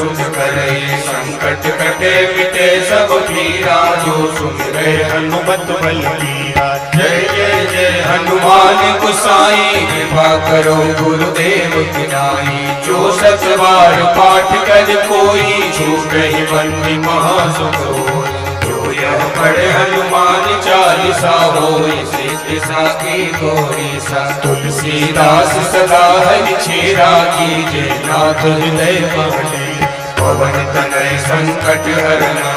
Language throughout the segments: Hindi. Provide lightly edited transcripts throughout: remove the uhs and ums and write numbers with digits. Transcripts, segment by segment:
सुख करे, संकट कटे मिटे सब पीरा, जो सुन गए हनुमत बलबीरा। जय जय जय हनुमान गोसाई, कृपा करो गुरुदेव की नाई। जो सतबार पाठ कर कोई, छूटहि बंदी महासुख होय। जो यह पढ़े हनुमान चालीसा, होय सिद्धि साखी गौरी सा। तुलसीदास सदा हरि चेरा, कीजे नाथ हृदय पवने। पवन तनय संकट हरना,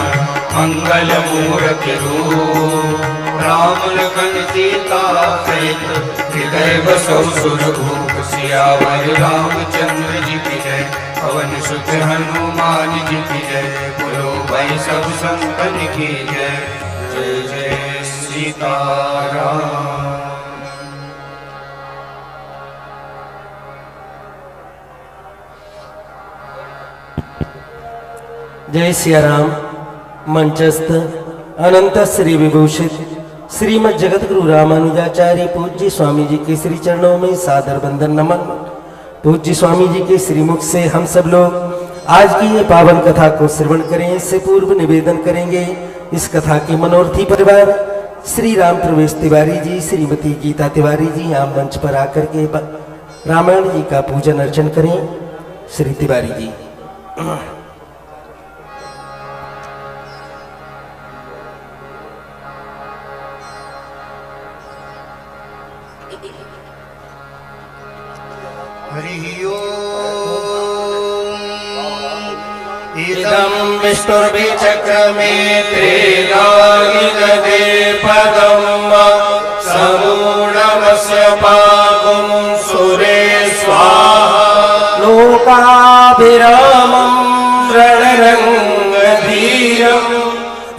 मंगल मूरति रूप। राम लखन सीता सहित, हृदय बसौ सुरभूप। सियावर रामचंद्र जी की जय, पवन सुत हनुमान जी की जय। बोलो भाई सब संतन की जय, जय जय सीताराम। जय सिया राम। मंचस्थ अनंत श्री विभूषित श्रीमद जगत गुरु रामानुजाचार्य पूज्य स्वामी जी के श्री चरणों में सादर बंदन नमन। पूज्य स्वामी जी के श्रीमुख से हम सब लोग आज की ये पावन कथा को श्रवण करें। इससे पूर्व निवेदन करेंगे इस कथा के मनोरथी परिवार श्री राम प्रवेश तिवारी जी, श्रीमती गीता तिवारी जी आप मंच पर आकर के रामायण जी का पूजन अर्चन करें। श्री तिवारी जी। हरि ओम। इदं विष्णुर्विचक्रमे त्रिगालिगदे पदं, समूढमस्य पागुं सुरे स्वाहा। लोकाभिरामं रणरङ्गधीरं,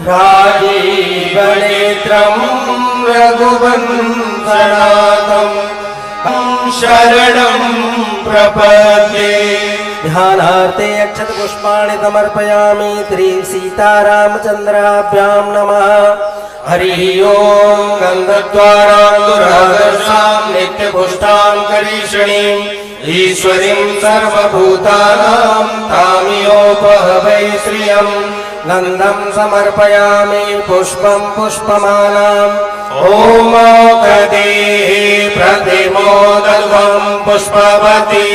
राजीवनेत्रं रघुवंशनाथं, शरणं प्रपद्ये। ध्यानार्थे अक्षत पुष्पाणि समर्पयामि। श्री सीतारामचन्द्राभ्यां नमः। हरि ओम। गन्धद्वारां दुरादर्शां नित्यपुष्टां करीषणीं, ईश्वरीं सर्वभूतानां तामियोपहवै श्रियं। गन्धं समर्पयामि पुष्पं पुष्पमालाम्। ओम कदेः प्रतिमोदध्वं पुष्पवती,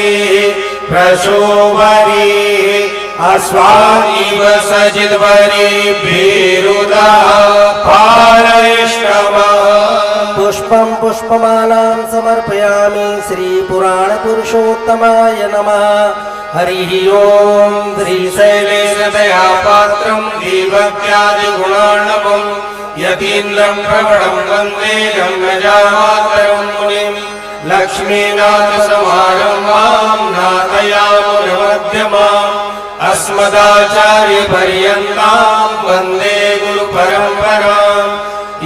प्रशोभरी अश्वानिव सजिद्वरेभिरुदा पारयिष्टमः। पुष्पं पुष्पमालां समर्पयामि। श्री पुराण पुरुषोत्तमाय नमः। हरि ओम। श्रीशैलेशदयापात्रं दीपत्यादिगुणार्णवं, यतीन्द्रं प्रवणं वन्दे जन्मजामातरं मुनिं। लक्ष्मीनाथसमारम्भां नाथयामुनमध्यमाम्, अस्मदाचार्यपर्यन्तां वन्दे गुरुपरम्पराम्।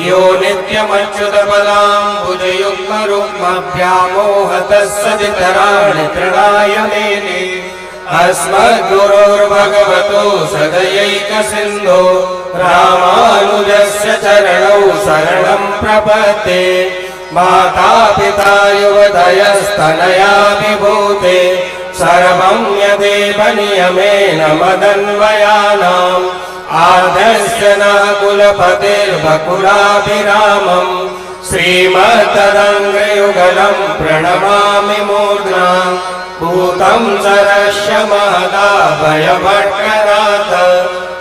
यो नित्यमच्युतपदां भुजयुग्मरुग्मभ्यामोहतः सदितराणि तृणाय मेने। अस्मद्गुरोर्भगवतो सदयैकसिन्धो, रामानुजस्य चरणौ शरणं प्रपद्ये। माता पिता युवतयस्तनया विभूते, सर्वं यदेव नियमेन मदन्वयानाम्। आर्धस्य नः कुलपतिर्वकुलाभिरामम्, श्रीमत्तदङ्घ्रियुगलं प्रणमामि मूर्ध्ना। भूतं सरस्य महदाभयभट्टनाथ,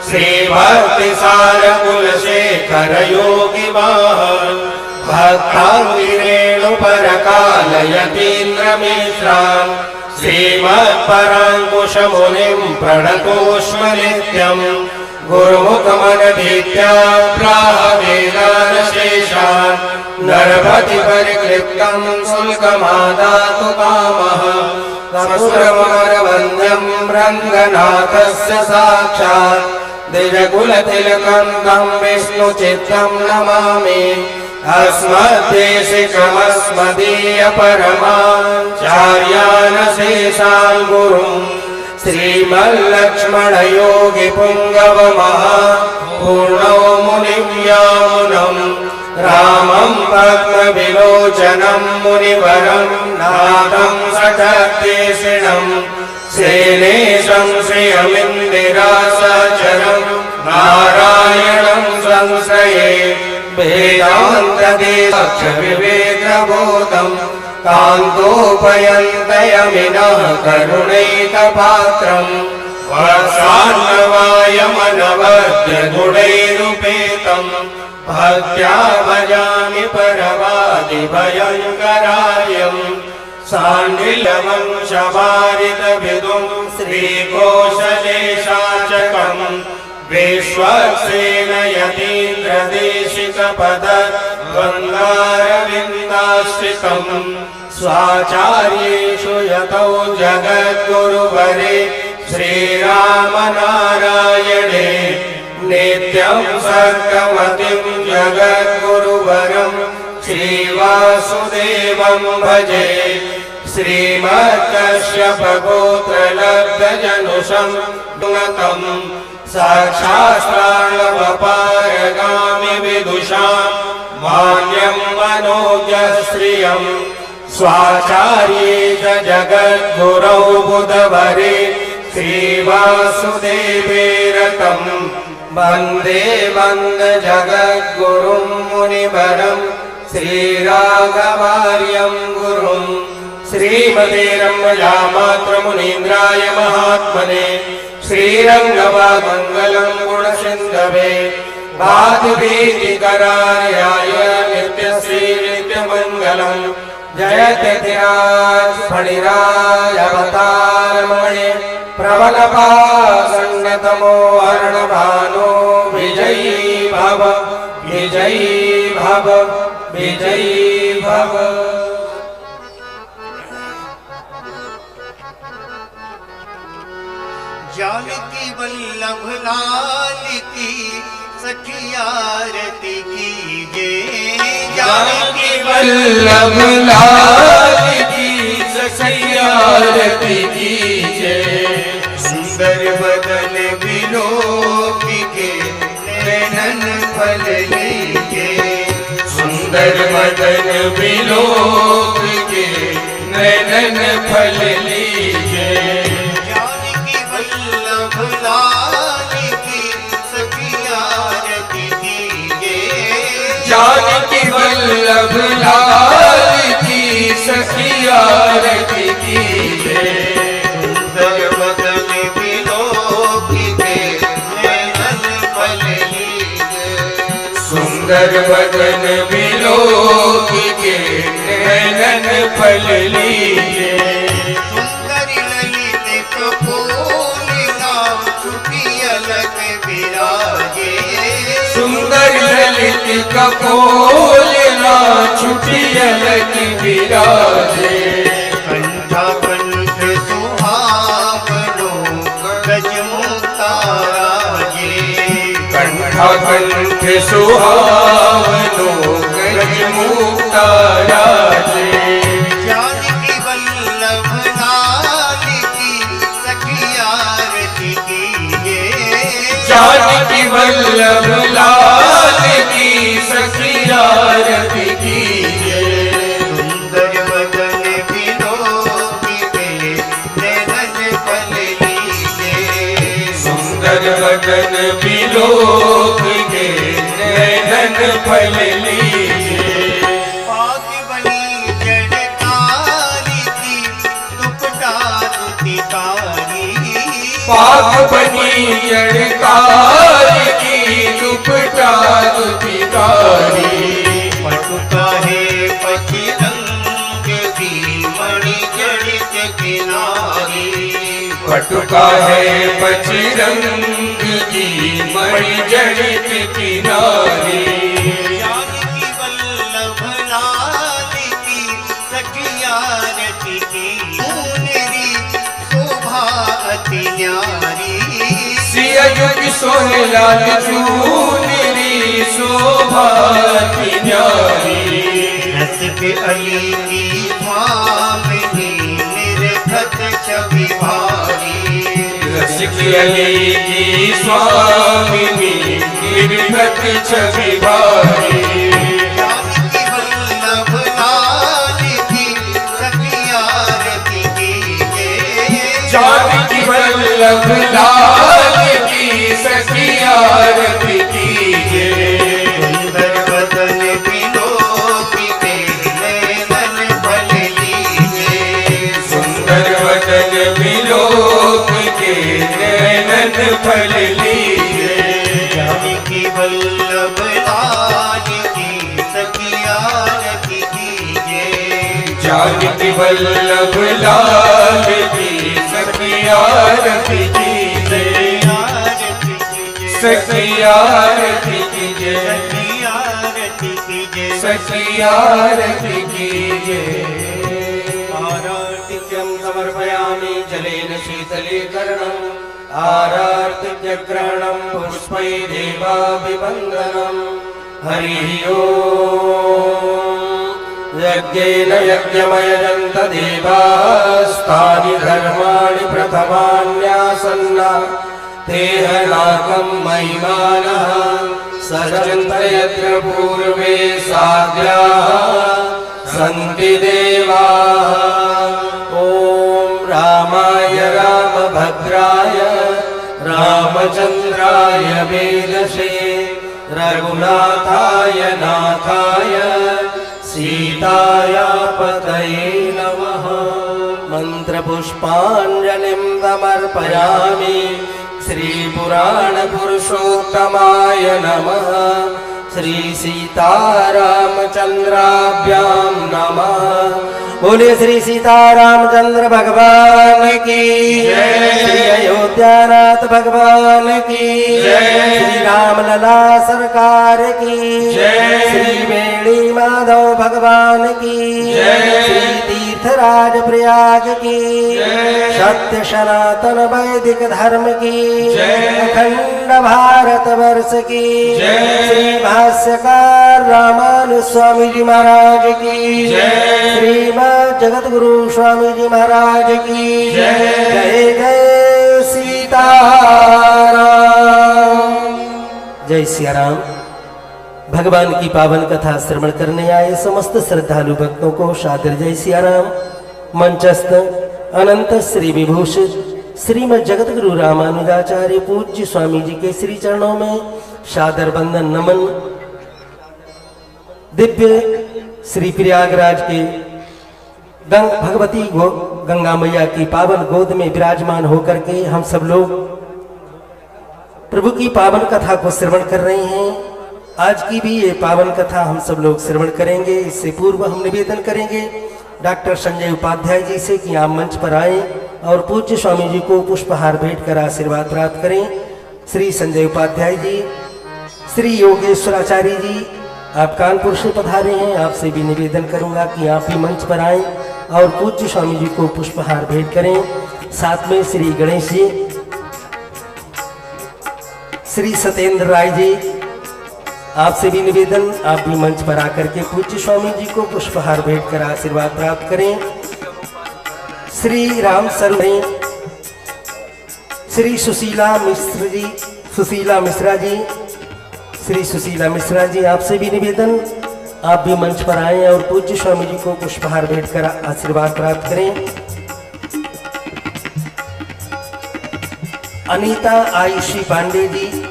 श्रीभक्तिसारकुलशेखर योगिवाहन्। भक्ताङ्गिरेणुपरकालयतीन्द्रमिश्रान्, श्रीमत्पराङ्कुशमुनिं प्रणतोऽस्मि नित्यम्। गुरुमुखमनधीत्या प्राह वेदानशेषान्, नरपति परिक्लिप्तं शुल्कमादातु कामः। सुरमरवन्द्यं रङ्गनाथस्य साक्षात्, द्विजकुलतिलकं तं विष्णुचित्तं नमामि। अस्मद्देशिकमस्मदीयपरमाचार्यानशेषान् गुरुं, श्रीमल्लक्ष्मणयोगिपुङ्गवमः पूर्णौ मुनिं यामुनं। रामं पद्मविलोचनं मुनिवरं, नाथं सटदेशिणं, श्रीलेशं श्रियमिन्द्र निरासचरं नारायणं संश्रये वेदान्तदेशाक्षविवेकबोधं कान्तोपयन्तयमिनः करुणैकपात्रम् वत्सान्नवायमनवद्यगुणैरुपेतम् भक्त्या भजामि परवादिभयङ्करायम् साण्डिल्यवंशवारितविदुं श्रीकोशदेशाचकम् विश्वक्सेन यतीन्द्रदेशिकपदद्वन्द्वारविन्दाश्रितम् स्वाचार्येषु यतौ जगद्गुरुवरे श्रीरामनारायणे नित्यं सर्गमतिं जगद्गुरुवरं श्रीवासुदेवं भजे श्रीमत्कश्यपगोत्रलब्धजनुषं गुणतं साक्षात्प्राणवपारगामि विदुषां मान्यं मनोज्ञश्रियं स्वाचार्ये च जगद्गुरौ बुधवरे श्रीवासुदेवे रतं वन्दे वन्दजगद्गुरुं मुनिवरं श्रीराघवार्यं गुरुं श्रीमते रम्यजामात्रमुनीन्द्राय महात्मने श्रीरङ्गवामङ्गलं गुणसिन्धवे वादभीतिकरार्याय नित्यश्री नित्यमङ्गलं जयत्यतिराज फणिराज अवतारमणे प्रबलपासन्नतमो अर्णभानो विजयी भव विजयी भव विजयी भव। जानकी वल्लभ लाल की सखियारती कीजे जानकी वल्लभ लाल की सखियारती कीजे सुंदर बदन विलोकी के नैनन फल लीजे सुंदर बदन विलोक के नैनन फल लीजे जानकी वल्लभ लाल की सखियारती कीजे जानकी वल्लभ लाल की सखियारती कीजे सुंदर बदन विलोकी के नैनन फल लीजे सुंदर बदन विलोक के नैनन फल लीजे सुंदर ललित कपोल नाम छुटी अलग विराजे सुंदर ललित कपोल ना छुटी अलग विराजे कंठा कंठ सुहावनो गज मुक्ताराजे कंठा कंठ सुहावनो गज मुक्ता राजे जानकी वल्लभ लाल की सखियारती कीजे जानकी वल्लभ लाल की सखियारती कीजे सुंदर बदन विलोकी के नैनन फल लीजे सुंदर बदन विलोक के नैनन फल लीजे पाग बनी जड़कारी की दुपटा दुतिकारी पाग बनी जड़कार की दुपटा दुतिकारी पटुका है पचिरंग की मणि जड़ित किनारी पटुका है पचिरंग की मणि जड़ित किनारी जानकी वल्लभ लाल की सखियारती की मुनेरी शोभा अति न्यारी सियजुग सोहे लाल चूनरी शोभा की न्यारी रस पे अली की स्वामिनी निर्भत छवि भारी रसिक अली की स्वामिनी निर्भत छवि भारी जानकी वल्लभ लाल की सखियारती कीजे जानकी वल्लभ लाल सखी आरती कीजिए। सुंदर बदन बिलोकी के नैनन भल लीजे। सुंदर वदन विलोक के नैनन फल लीजे। जानकी वल्लभ लाल की सखी आरती कीजिए। जानकी वल्लभ लाल की सखी आरती कीजिए। सखी आरती कीजिए। आरती कीजिए। सखी आरती कीजिए। आरार्तिक्यं समर्पयामि जलेन शीतलीकरणम् आरार्तिक्यग्रहणं पुष्पै देवाभिवन्दनम्। हरिः ओम्। यज्ञेन यज्ञमयजन्त देवास्तानि धर्माणि प्रथमान्यासन्ना तेह नाकं महिमानः सजन्त यत्र पूर्वे साध्याः सन्ति देवाः। ॐ रामाय रामभद्राय रामचन्द्राय वेदसे रघुनाथाय नाथाय सीतायापतये नमः। मन्त्रपुष्पाञ्जलिं समर्पयामि श्रीपुराणपुरुषोत्तमाय नमः। श्रीसीतारामचन्द्राभ्यां नमः। बोले श्री सीतारामचंद्र भगवान की जय। श्री अयोध्यानाथ भगवान की जय। श्री रामलला सरकार की जय। श्री वेणी माधव भगवान की जय। श्री तीर्थराज प्रयाग की जय। सत्य सनातन वैदिक धर्म की जय। अखंड भारत वर्ष की जय। श्री भाष्यकार रामानुज स्वामी जी महाराज की जय। श्रीमद जगत गुरु स्वामी जी महाराज की जय। जय जय सीताराम। जय सिया राम। भगवान की पावन कथा श्रवण करने आए समस्त श्रद्धालु भक्तों को सादर जय सिया राम। मंचस्थ अनंत श्री विभूषित श्रीमद जगत गुरु रामानुजाचार्य पूज्य स्वामी जी के श्री चरणों में सादर वंदन नमन। दिव्य श्री प्रयागराज के भगवती गंगा मैया की पावन गोद में विराजमान होकर के हम सब लोग प्रभु की पावन कथा को श्रवण कर रहे हैं। आज की भी ये पावन कथा हम सब लोग श्रवण करेंगे। इससे पूर्व हम निवेदन करेंगे डॉक्टर संजय उपाध्याय जी से कि आप मंच पर आए और पूज्य स्वामी जी को पुष्पहार भेंट कर आशीर्वाद प्राप्त करें। श्री संजय उपाध्याय जी, श्री योगेश्वराचार्य जी, आप कानपुर से पधारे हैं। आपसे भी निवेदन करूंगा कि आप भी मंच पर आएं और पूज्य स्वामी जी को पुष्पहार भेंट करें। साथ में श्री गणेश जी, श्री सत्येंद्र राय जी, आपसे भी निवेदन आप भी मंच पर आकर के पूज्य स्वामी जी को पुष्पहार भेंट कर आशीर्वाद प्राप्त करें। श्री राम सरोवर, श्री सुशीला मिश्रा जी, श्री सुशीला मिश्रा जी, आपसे भी निवेदन आप भी मंच पर आएं और पूज्य स्वामी जी को पुष्पहार भेंट कर आशीर्वाद प्राप्त करें। अनीता आयुषी पांडे जी,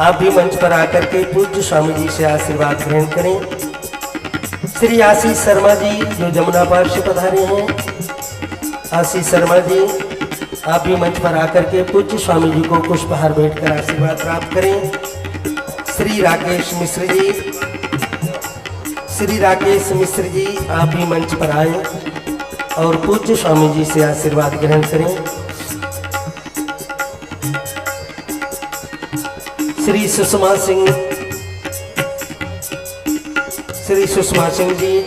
आप भी मंच पर आकर के पूज्य स्वामी जी से आशीर्वाद ग्रहण करें। श्री आशीष शर्मा जी जो जमुना पार से पधारे हैं, आशीष शर्मा जी आप भी मंच पर आकर के पूज्य स्वामी जी को पुष्पहार भेंट कर आशीर्वाद प्राप्त करें। श्री राकेश मिश्र जी, श्री राकेश मिश्र जी आप भी मंच पर आए और पूज्य स्वामी जी से आशीर्वाद ग्रहण करें। श्री सुषमा सिंह जी,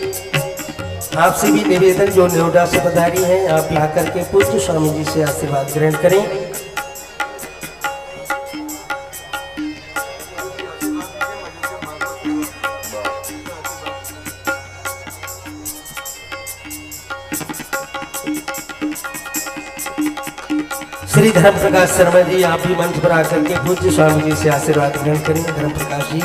आपसे भी निवेदन जो नोएडा से पधारी हैं, आप भी आकर के पूज्य स्वामी जी से आशीर्वाद ग्रहण करें। श्री धर्म प्रकाश शर्मा जी, आप भी मंच पर आकर के पूज्य स्वामी जी से आशीर्वाद ग्रहण करें। धर्म प्रकाश जी,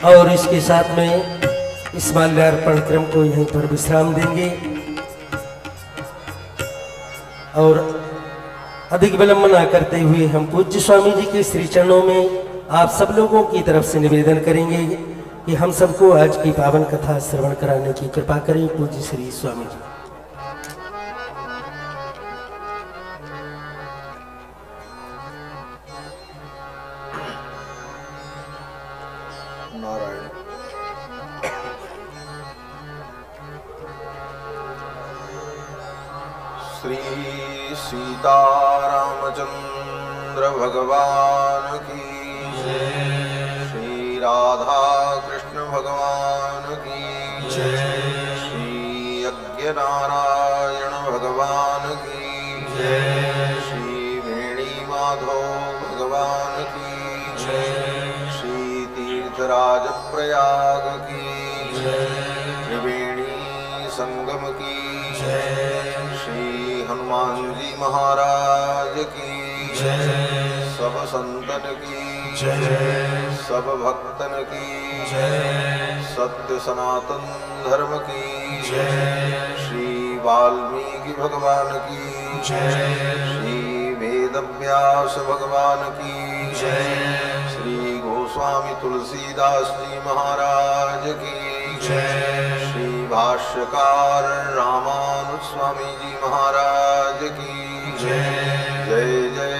और इसके साथ में इस माल्यार्पण क्रम को यहीं पर विश्राम देंगे और अधिक विलंब न करते हुए हम पूज्य स्वामी जी के श्री चरणों में आप सब लोगों की तरफ से निवेदन करेंगे कि हम सबको आज की पावन कथा श्रवण कराने की कृपा करें। पूज्य श्री स्वामी जी। नारायण। श्री सीतारामचंद्र भगवान की जय। श्री राधा कृष्ण भगवान की जय। श्री यज्ञ नारायण भगवान की जय। श्री वेणी माधव भगवान की जय। श्री तीर्थराज प्रयाग की जय। त्रिवेणी संगम की जय। श्री हनुमान जी महाराज की जय। सब संतन की जय। सब भक्तन की जय। सत्य सनातन धर्म की जय। श्री वाल्मीकि भगवान की जय। श्री वेदव्यास भगवान की जय। श्री गोस्वामी तुलसीदास जी महाराज की जय। श्री भाष्यकार रामानुज स्वामी जी महाराज की जय। जय जय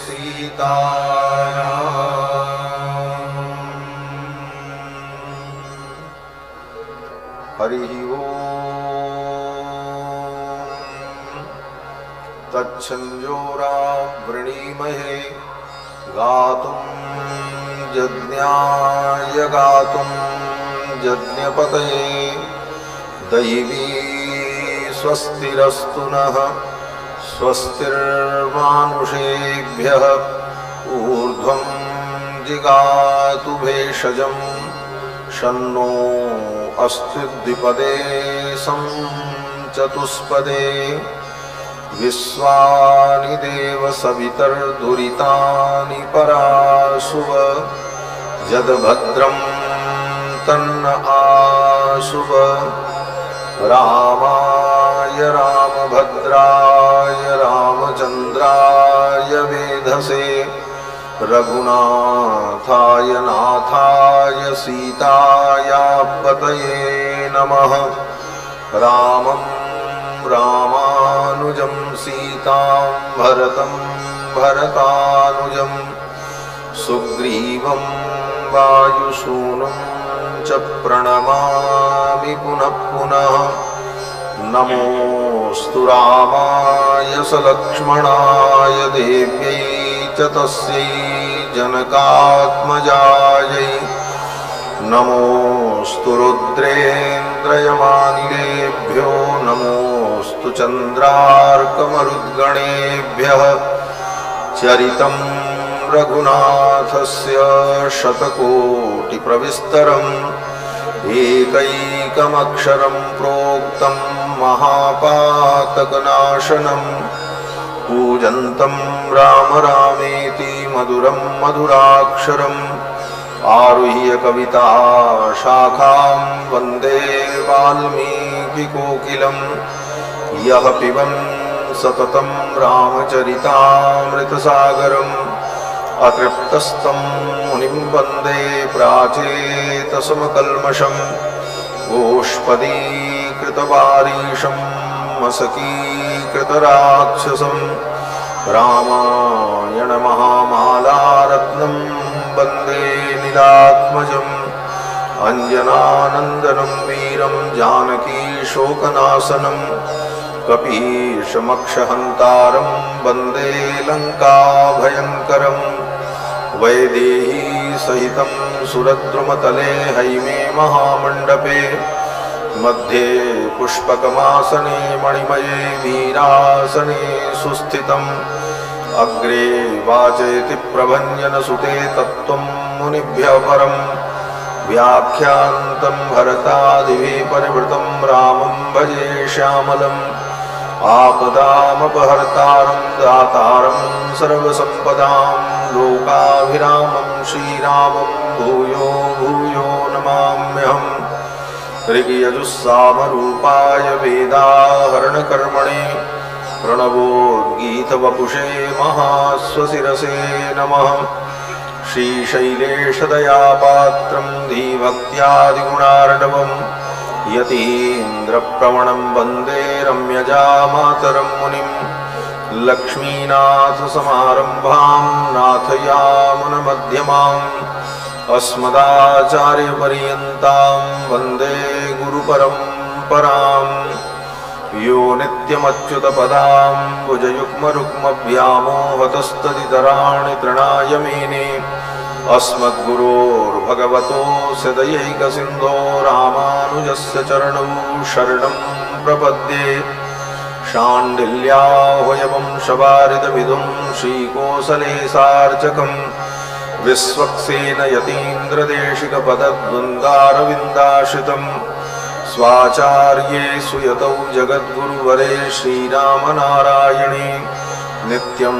सीताराम। हरि ओम। तच्छंजोराव वृणीमहे गातुं यज्ञाय गातुं यज्ञपतये दैवी स्वस्तिरस्तु नः स्वस्तिर्मानुषेभ्यः ऊर्ध्वं जिगातु भेषजं शन्नो अस्तु द्विपदे सं चतुष्पदे विश्वानि देव सवितर्दुरितानि पराशुव यद्भद्रं तन्न आशुव रामाय रामभद्राय रामचन्द्राय वेधसे रघुनाथाय नाथाय सीतायापतये नमः। रामं रामानुजं सीतां भरतं भरतानुजं सुग्रीवं वायुसूनं च प्रणमामि पुनः पुनः। नमोऽस्तु रामाय सलक्ष्मणाय देव्यै च तस्यै जनकात्मजायै। नमोऽस्तु रुद्रेन्द्रयमानिलेभ्यो नमोऽस्तु चन्द्रार्कमरुद्गणेभ्यः। चरितं रघुनाथस्य शतकोटिप्रविस्तरम् एकैकमक्षरं प्रोक्तं महापातकनाशनम् पूजन्तं राम रामेति मधुरं मधुराक्षरम् आरुह्य कविता शाखां वन्दे वाल्मीकिकोकिलं। यः पिबन् सततं रामचरितामृतसागरम् अतृप्तस्तं मुनिं वन्दे प्राचेतसमकल्मषम्। गोष्पदीकृतवारीशं मसकीकृतराक्षसं रामायण महामालारत्नं वन्दे नीलात्मजम्। अञ्जनानन्दनं वीरं जानकी शोकनाशनं कपीशमक्षहन्तारं वन्दे लङ्काभयङ्करम्। वैदेही सहितं सुरद्रुमतले हैमे महामण्डपे मध्ये पुष्पकमासने मणिमये वीरासने सुस्थितम्। अग्रे वाचयति प्रभञ्जनसुते तत्त्वं मुनिभ्यः परम्। व्याख्यान्तं भरतादिभिः परिवृतं रामं भजे श्यामलम्। आपदामपहर्तारं दातारं सर्वसम्पदां लोकाभिरामं श्रीरामं भूयो भूयो नमाम्यहम् ऋग्यजुस्सामरूपाय वेदाहरणकर्मणे प्रणवोद्गीतवपुषे महास्वशिरसे नमः श्रीशैलेशदयापात्रं धीभक्त्यादिगुणार्णवं यतीन्द्रप्रवणं वन्दे रम्यजामातरं मुनिं लक्ष्मीनाथसमारम्भां नाथयामुनमध्यमाम् अस्मदाचार्यपर्यन्तां वन्दे गुरुपरम्पराम् यो नित्यमच्युतपदां भुजयुग्मरुक्मव्यामोहतस्तदितराणि तृणाय मेने अस्मद्गुरोर्भगवतोऽस्य दयैकसिन्धो रामानुजस्य चरणौ शरणं प्रपद्ये शाण्डिल्याह्वयवंशवारिदविदुं श्रीकोसलेशार्चकम् विश्वक्सेन यतीन्द्रदेशिकपदद्वन्द्वारविन्दाश्रितम् स्वाचार्ये सुयतौ जगद्गुरुवरे श्रीरामनारायणे नित्यं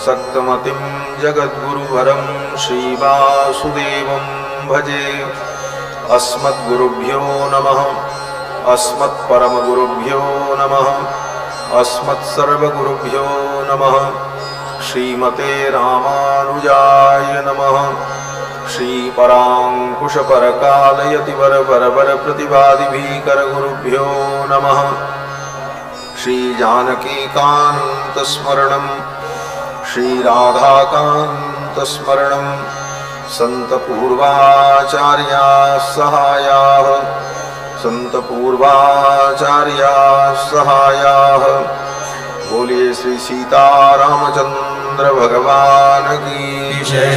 सक्तमतिं जगद्गुरुवरं श्रीवासुदेवं भजे अस्मद्गुरुभ्यो नमः अस्मत्परमगुरुभ्यो नमः अस्मत्सर्वगुरुभ्यो नमः श्रीमते रामानुजाय नमः श्रीपराङ्कुशपरकालयतिवरवरप्रतिवादिभीकरगुरुभ्यो नमः श्रीजानकीकान्तस्मरणं श्रीराधाकान्तस्मरणं सन्तपूर्वाचार्याः सहायाः सन्तपूर्वाचार्याः बोलिए श्री सीतारामचंद्र भगवान की जय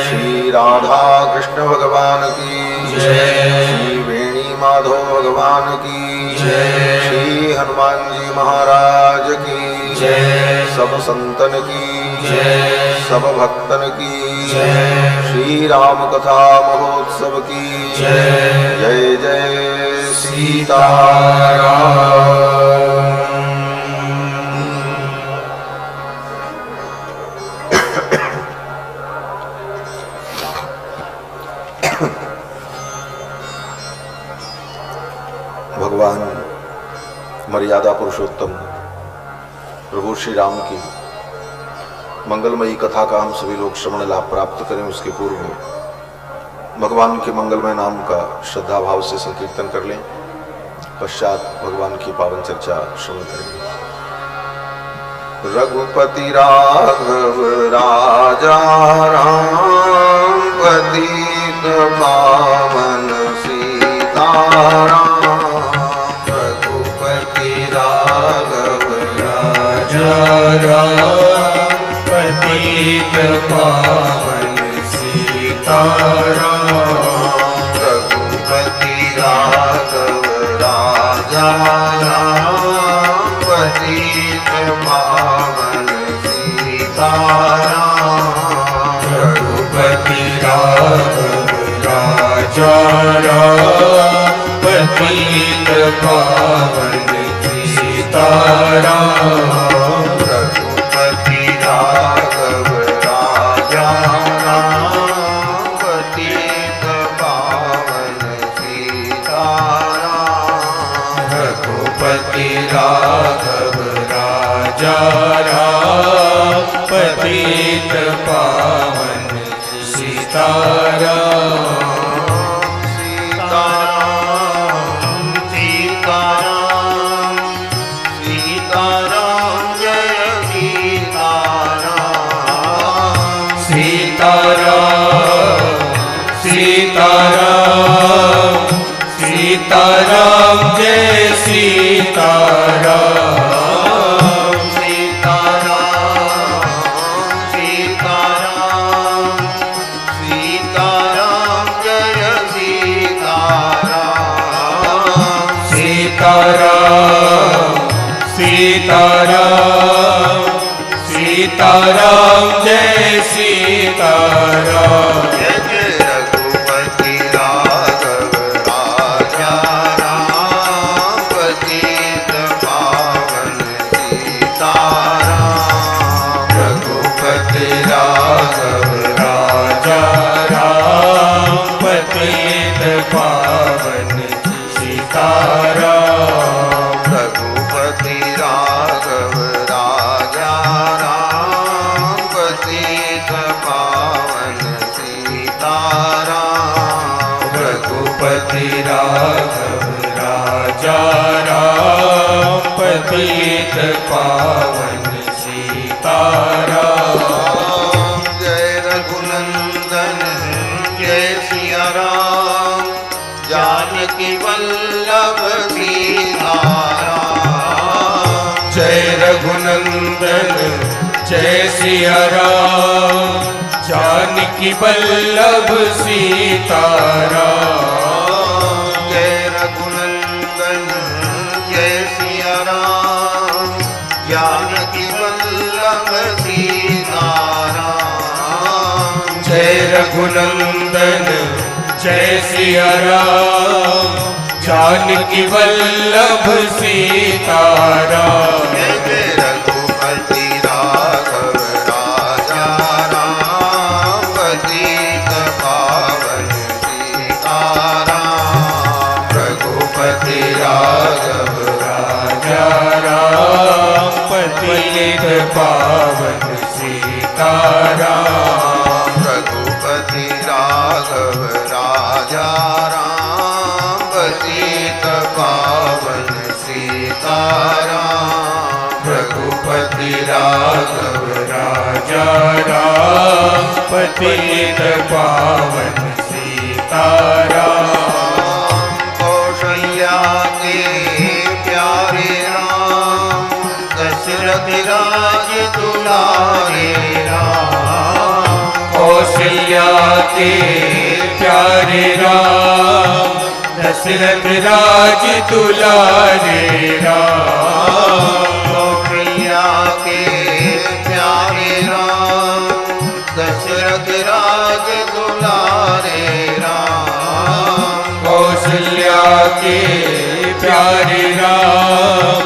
श्री राधा कृष्ण भगवान की जय श्री वेणी माधव भगवान की जय श्री हनुमान जी महाराज की जय सब संतन की जय सब भक्तन की जय श्री राम कथा महोत्सव की जय जय जय सीताराम। भगवान मर्यादा पुरुषोत्तम प्रभु श्री राम की मंगलमयी कथा का हम सभी लोग श्रवण लाभ प्राप्त करें। उसके पूर्व भगवान के मंगलमय नाम का श्रद्धा भाव से संकीर्तन कर लें, पश्चात भगवान की पावन चर्चा श्रवण करेंगे। रघुपति राघव राजा राम पतित पावन सीताराम पतित पावन सीताराम रघुपति राघव राजा राम पतित पावन सीताराम रघुपति राघव राजा राम पतित पावन सीताराम राघव राजा राम पतित पावन सीताराम सीताराम सीताराम सीताराम जय सीताराम सीताराम सीताराम सीताराम जय सीताराम सीताराम सीताराम सीताराम जय सीताराम सीताराम सीताराम सीताराम जय सीताराम रघुपति राघव राघव राजा राम पतित पावन सीताराम रघुपति राघव राजा राम पतित पावन सीताराम। जय रघुनंदन जय सिया राम जानकी वल्लभ सीताराम। जय रघुनंदन जय सिया राम जानकी वल्लभ सीताराम। जय रघुनंदन जय सिया राम जानकी वल्लभ सीताराम। जय रघुनंदन जय सिया राम जानकी वल्लभ सीताराम। जय जय रघुपति राघव राजा राम पतित पावन सीताराम। रघुपति राघव राजा राम पतित पावन सीताराम। रघुपति राघव राजा राम पतित पावन सीताराम। रघुपति राघव राजा राम पतित पावन सीताराम। कौशल्या के प्यारे राम दशरथ राज दुलारे राम। कौशल्या के प्यारे राम दशरथ राज दुलारे राम। कौशल्या के प्यारे राम दशरथ राज दुलारे राम। कौशल्या के प्यारे राम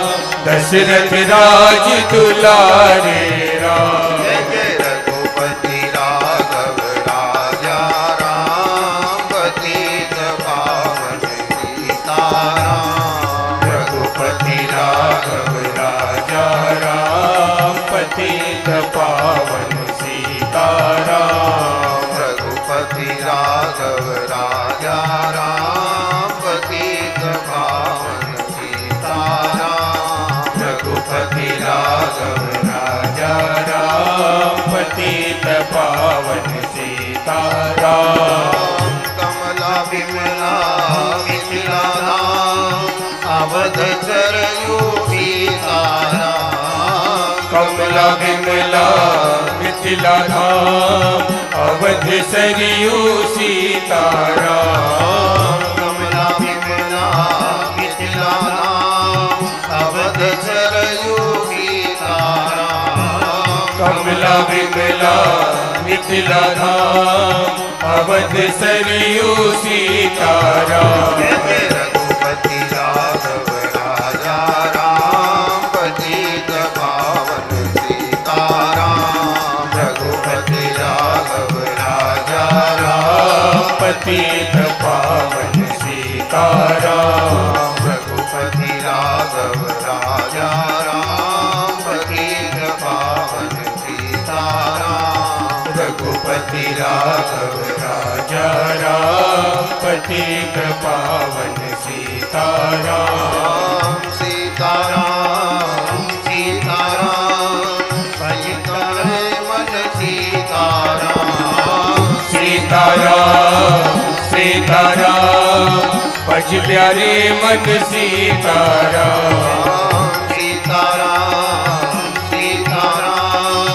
दशरथ राज दुलारे राम। जय जय रघुपति राघव राजा राम पतित पावन सीताराम। रघुपति राघव राजा राम पतित पावन सीताराम। रघुपति राघव राजा राम पतित पावन सीताराम। रघुपति राघव राजा राम पतित पावन सीताराम। कमला विमला मिथिला धाम अवध चरयू सीताराम। कमला विमला मिथिला धाम अवध सरयू सीताराम। कमला विमला मिथिला धाम अवध चरयू सीताराम। कमला विमला मिथिला धाम अवध सरयू सीताराम। जय जय रघुपति राघव राजा राम पतित पावन सीताराम। रघुपति राघव राजा राम पतित पावन सीताराम। रघुपति राघव राजा राम पतित पावन सीताराम। रघुपति राघव राजा राम पतित पावन सीताराम। सीताराम सीताराम भज करे मन सीताराम। सीताराम सीताराम भज प्यारे मन सीताराम। सीताराम सीताराम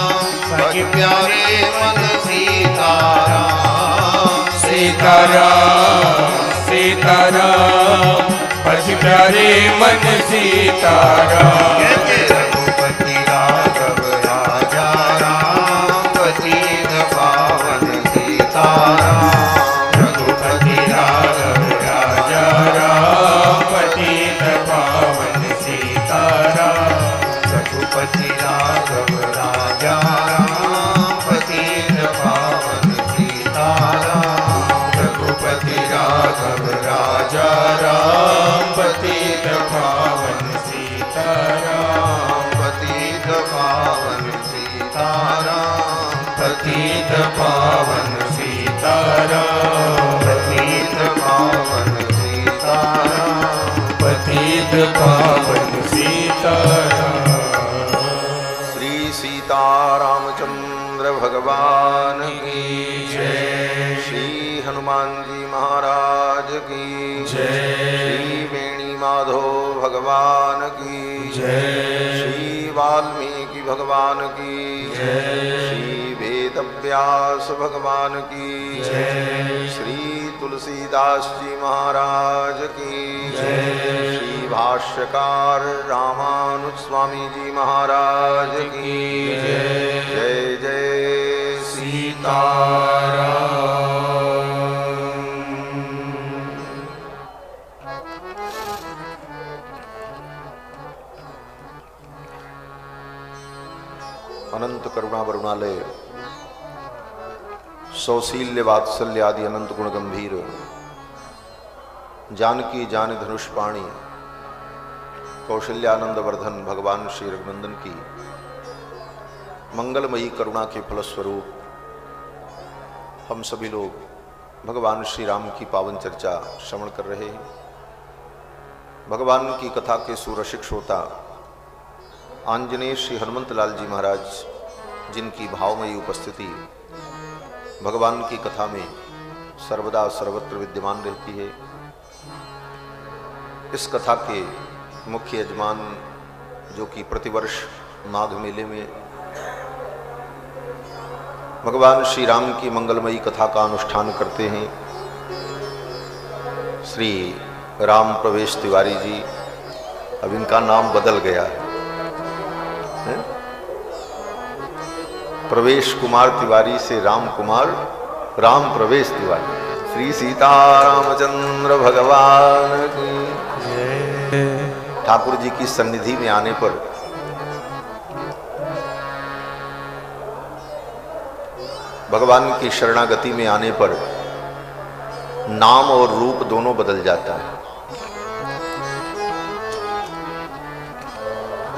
भज प्यारे मन सीताराम। सीताराम सीताराम भज प्यारे मन सीताराम। जय जय रघुपति राघव राजा राम पतित पावन सीताराम। रघुपति राघव राजा राम पतित पावन सीताराम। रघुपति राघव राजा राम पतित पावन सीताराम। रघुपति राघव राजा राम पतित पावन सीताराम। भगवान की जय। श्री हनुमान जी महाराज की जय। श्री वेणी माधव भगवान की जय। श्री वाल्मीकि भगवान की जय। श्री वेद व्यास भगवान की जय। श्री तुलसीदास जी महाराज की जय। श्री भाष्यकार रामानुज स्वामी जी महाराज की जय। जय जय सीताराम। अनंत करुणा वरुणालय सौशील्य वात्सल्य आदि अनंत गुण गंभीर जानकी जान धनुष पाणी कौशल्यानंद वर्धन भगवान श्री रघुनंदन की मंगलमयी करुणा के फलस्वरूप हम सभी लोग भगवान श्री राम की पावन चर्चा श्रवण कर रहे हैं। भगवान की कथा के सुरसिक श्रोता आंजनेय श्री हनुमंत लाल जी महाराज, जिनकी भावमयी उपस्थिति भगवान की कथा में सर्वदा सर्वत्र विद्यमान रहती है। इस कथा के मुख्य यजमान जो कि प्रतिवर्ष माघ मेले में भगवान श्री राम की मंगलमयी कथा का अनुष्ठान करते हैं, श्री राम प्रवेश तिवारी जी। अब इनका नाम बदल गया है, प्रवेश कुमार तिवारी से राम कुमार, राम प्रवेश तिवारी। श्री सीतारामचंद्र भगवान की। ठाकुर जी की सन्निधि में आने पर भगवान की शरणागति में आने पर नाम और रूप दोनों बदल जाता है।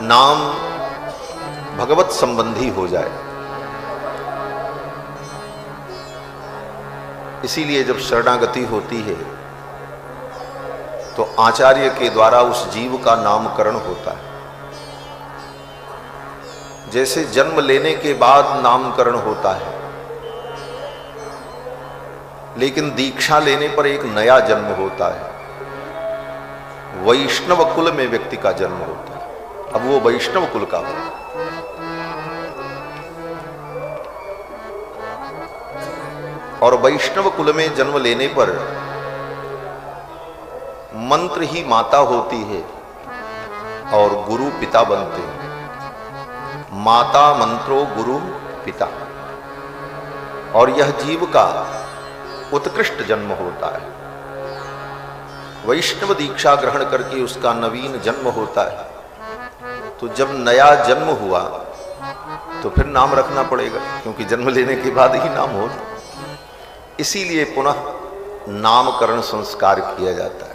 नाम भगवत संबंधी हो जाए, इसीलिए जब शरणागति होती है तो आचार्य के द्वारा उस जीव का नामकरण होता है। जैसे जन्म लेने के बाद नामकरण होता है, लेकिन दीक्षा लेने पर एक नया जन्म होता है। वैष्णव कुल में व्यक्ति का जन्म होता है, अब वो वैष्णव कुल का हो। और वैष्णव कुल में जन्म लेने पर मंत्र ही माता होती है और गुरु पिता बनते हैं। माता मंत्रो गुरु पिता। और यह जीव का उत्कृष्ट जन्म होता है। वैष्णव दीक्षा ग्रहण करके उसका नवीन जन्म होता है। तो जब नया जन्म हुआ तो फिर नाम रखना पड़ेगा, क्योंकि जन्म लेने के बाद ही नाम होता। इसीलिए पुनः नामकरण संस्कार किया जाता है।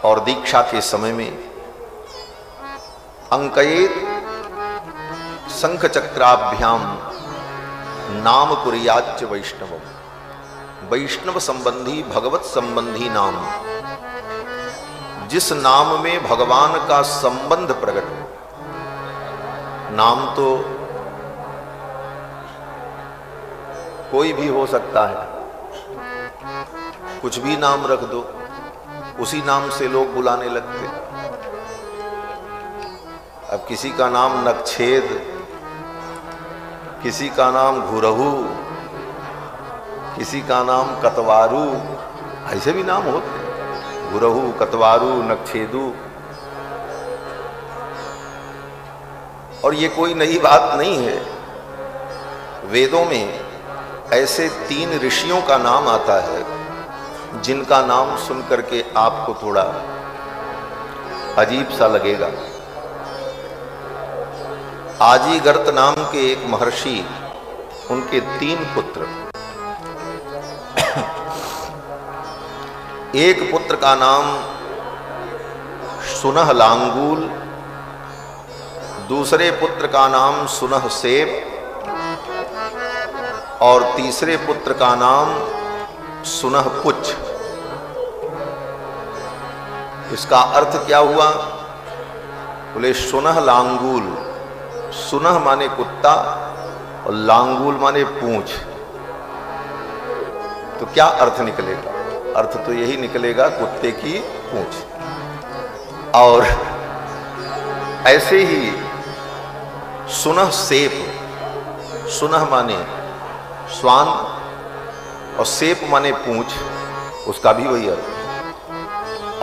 और दीक्षा के समय में अंकयेत शंख चक्राभ्याम नाम कुर्याच्च वैष्णवम। वैष्णव संबंधी भगवत संबंधी नाम, जिस नाम में भगवान का संबंध प्रकट हो। नाम तो कोई भी हो सकता है, कुछ भी नाम रख दो, उसी नाम से लोग बुलाने लगते। अब किसी का नाम नक्षेद, किसी का नाम घुरहू, किसी का नाम कतवारू, ऐसे भी नाम होते। घुरहू, कतवारू, नक्षेदू। और ये कोई नई बात नहीं है। वेदों में ऐसे 3 ऋषियों का नाम आता है जिनका नाम सुन करके आपको थोड़ा अजीब सा लगेगा। आजीगर्त नाम के एक महर्षि, उनके 3 पुत्र। एक पुत्र का नाम सुनह लांगूल, दूसरे पुत्र का नाम सुनह सेब और तीसरे पुत्र का नाम सुनह पुच्छ। इसका अर्थ क्या हुआ? बोले सुनह लांगूल। सुनह माने कुत्ता और लांगूल माने पूंछ, तो क्या अर्थ निकलेगा? अर्थ तो यही निकलेगा कुत्ते की पूंछ। और ऐसे ही सुनह सेप, सुनह माने स्वान और सेप माने पूंछ, उसका भी वही अर्थ।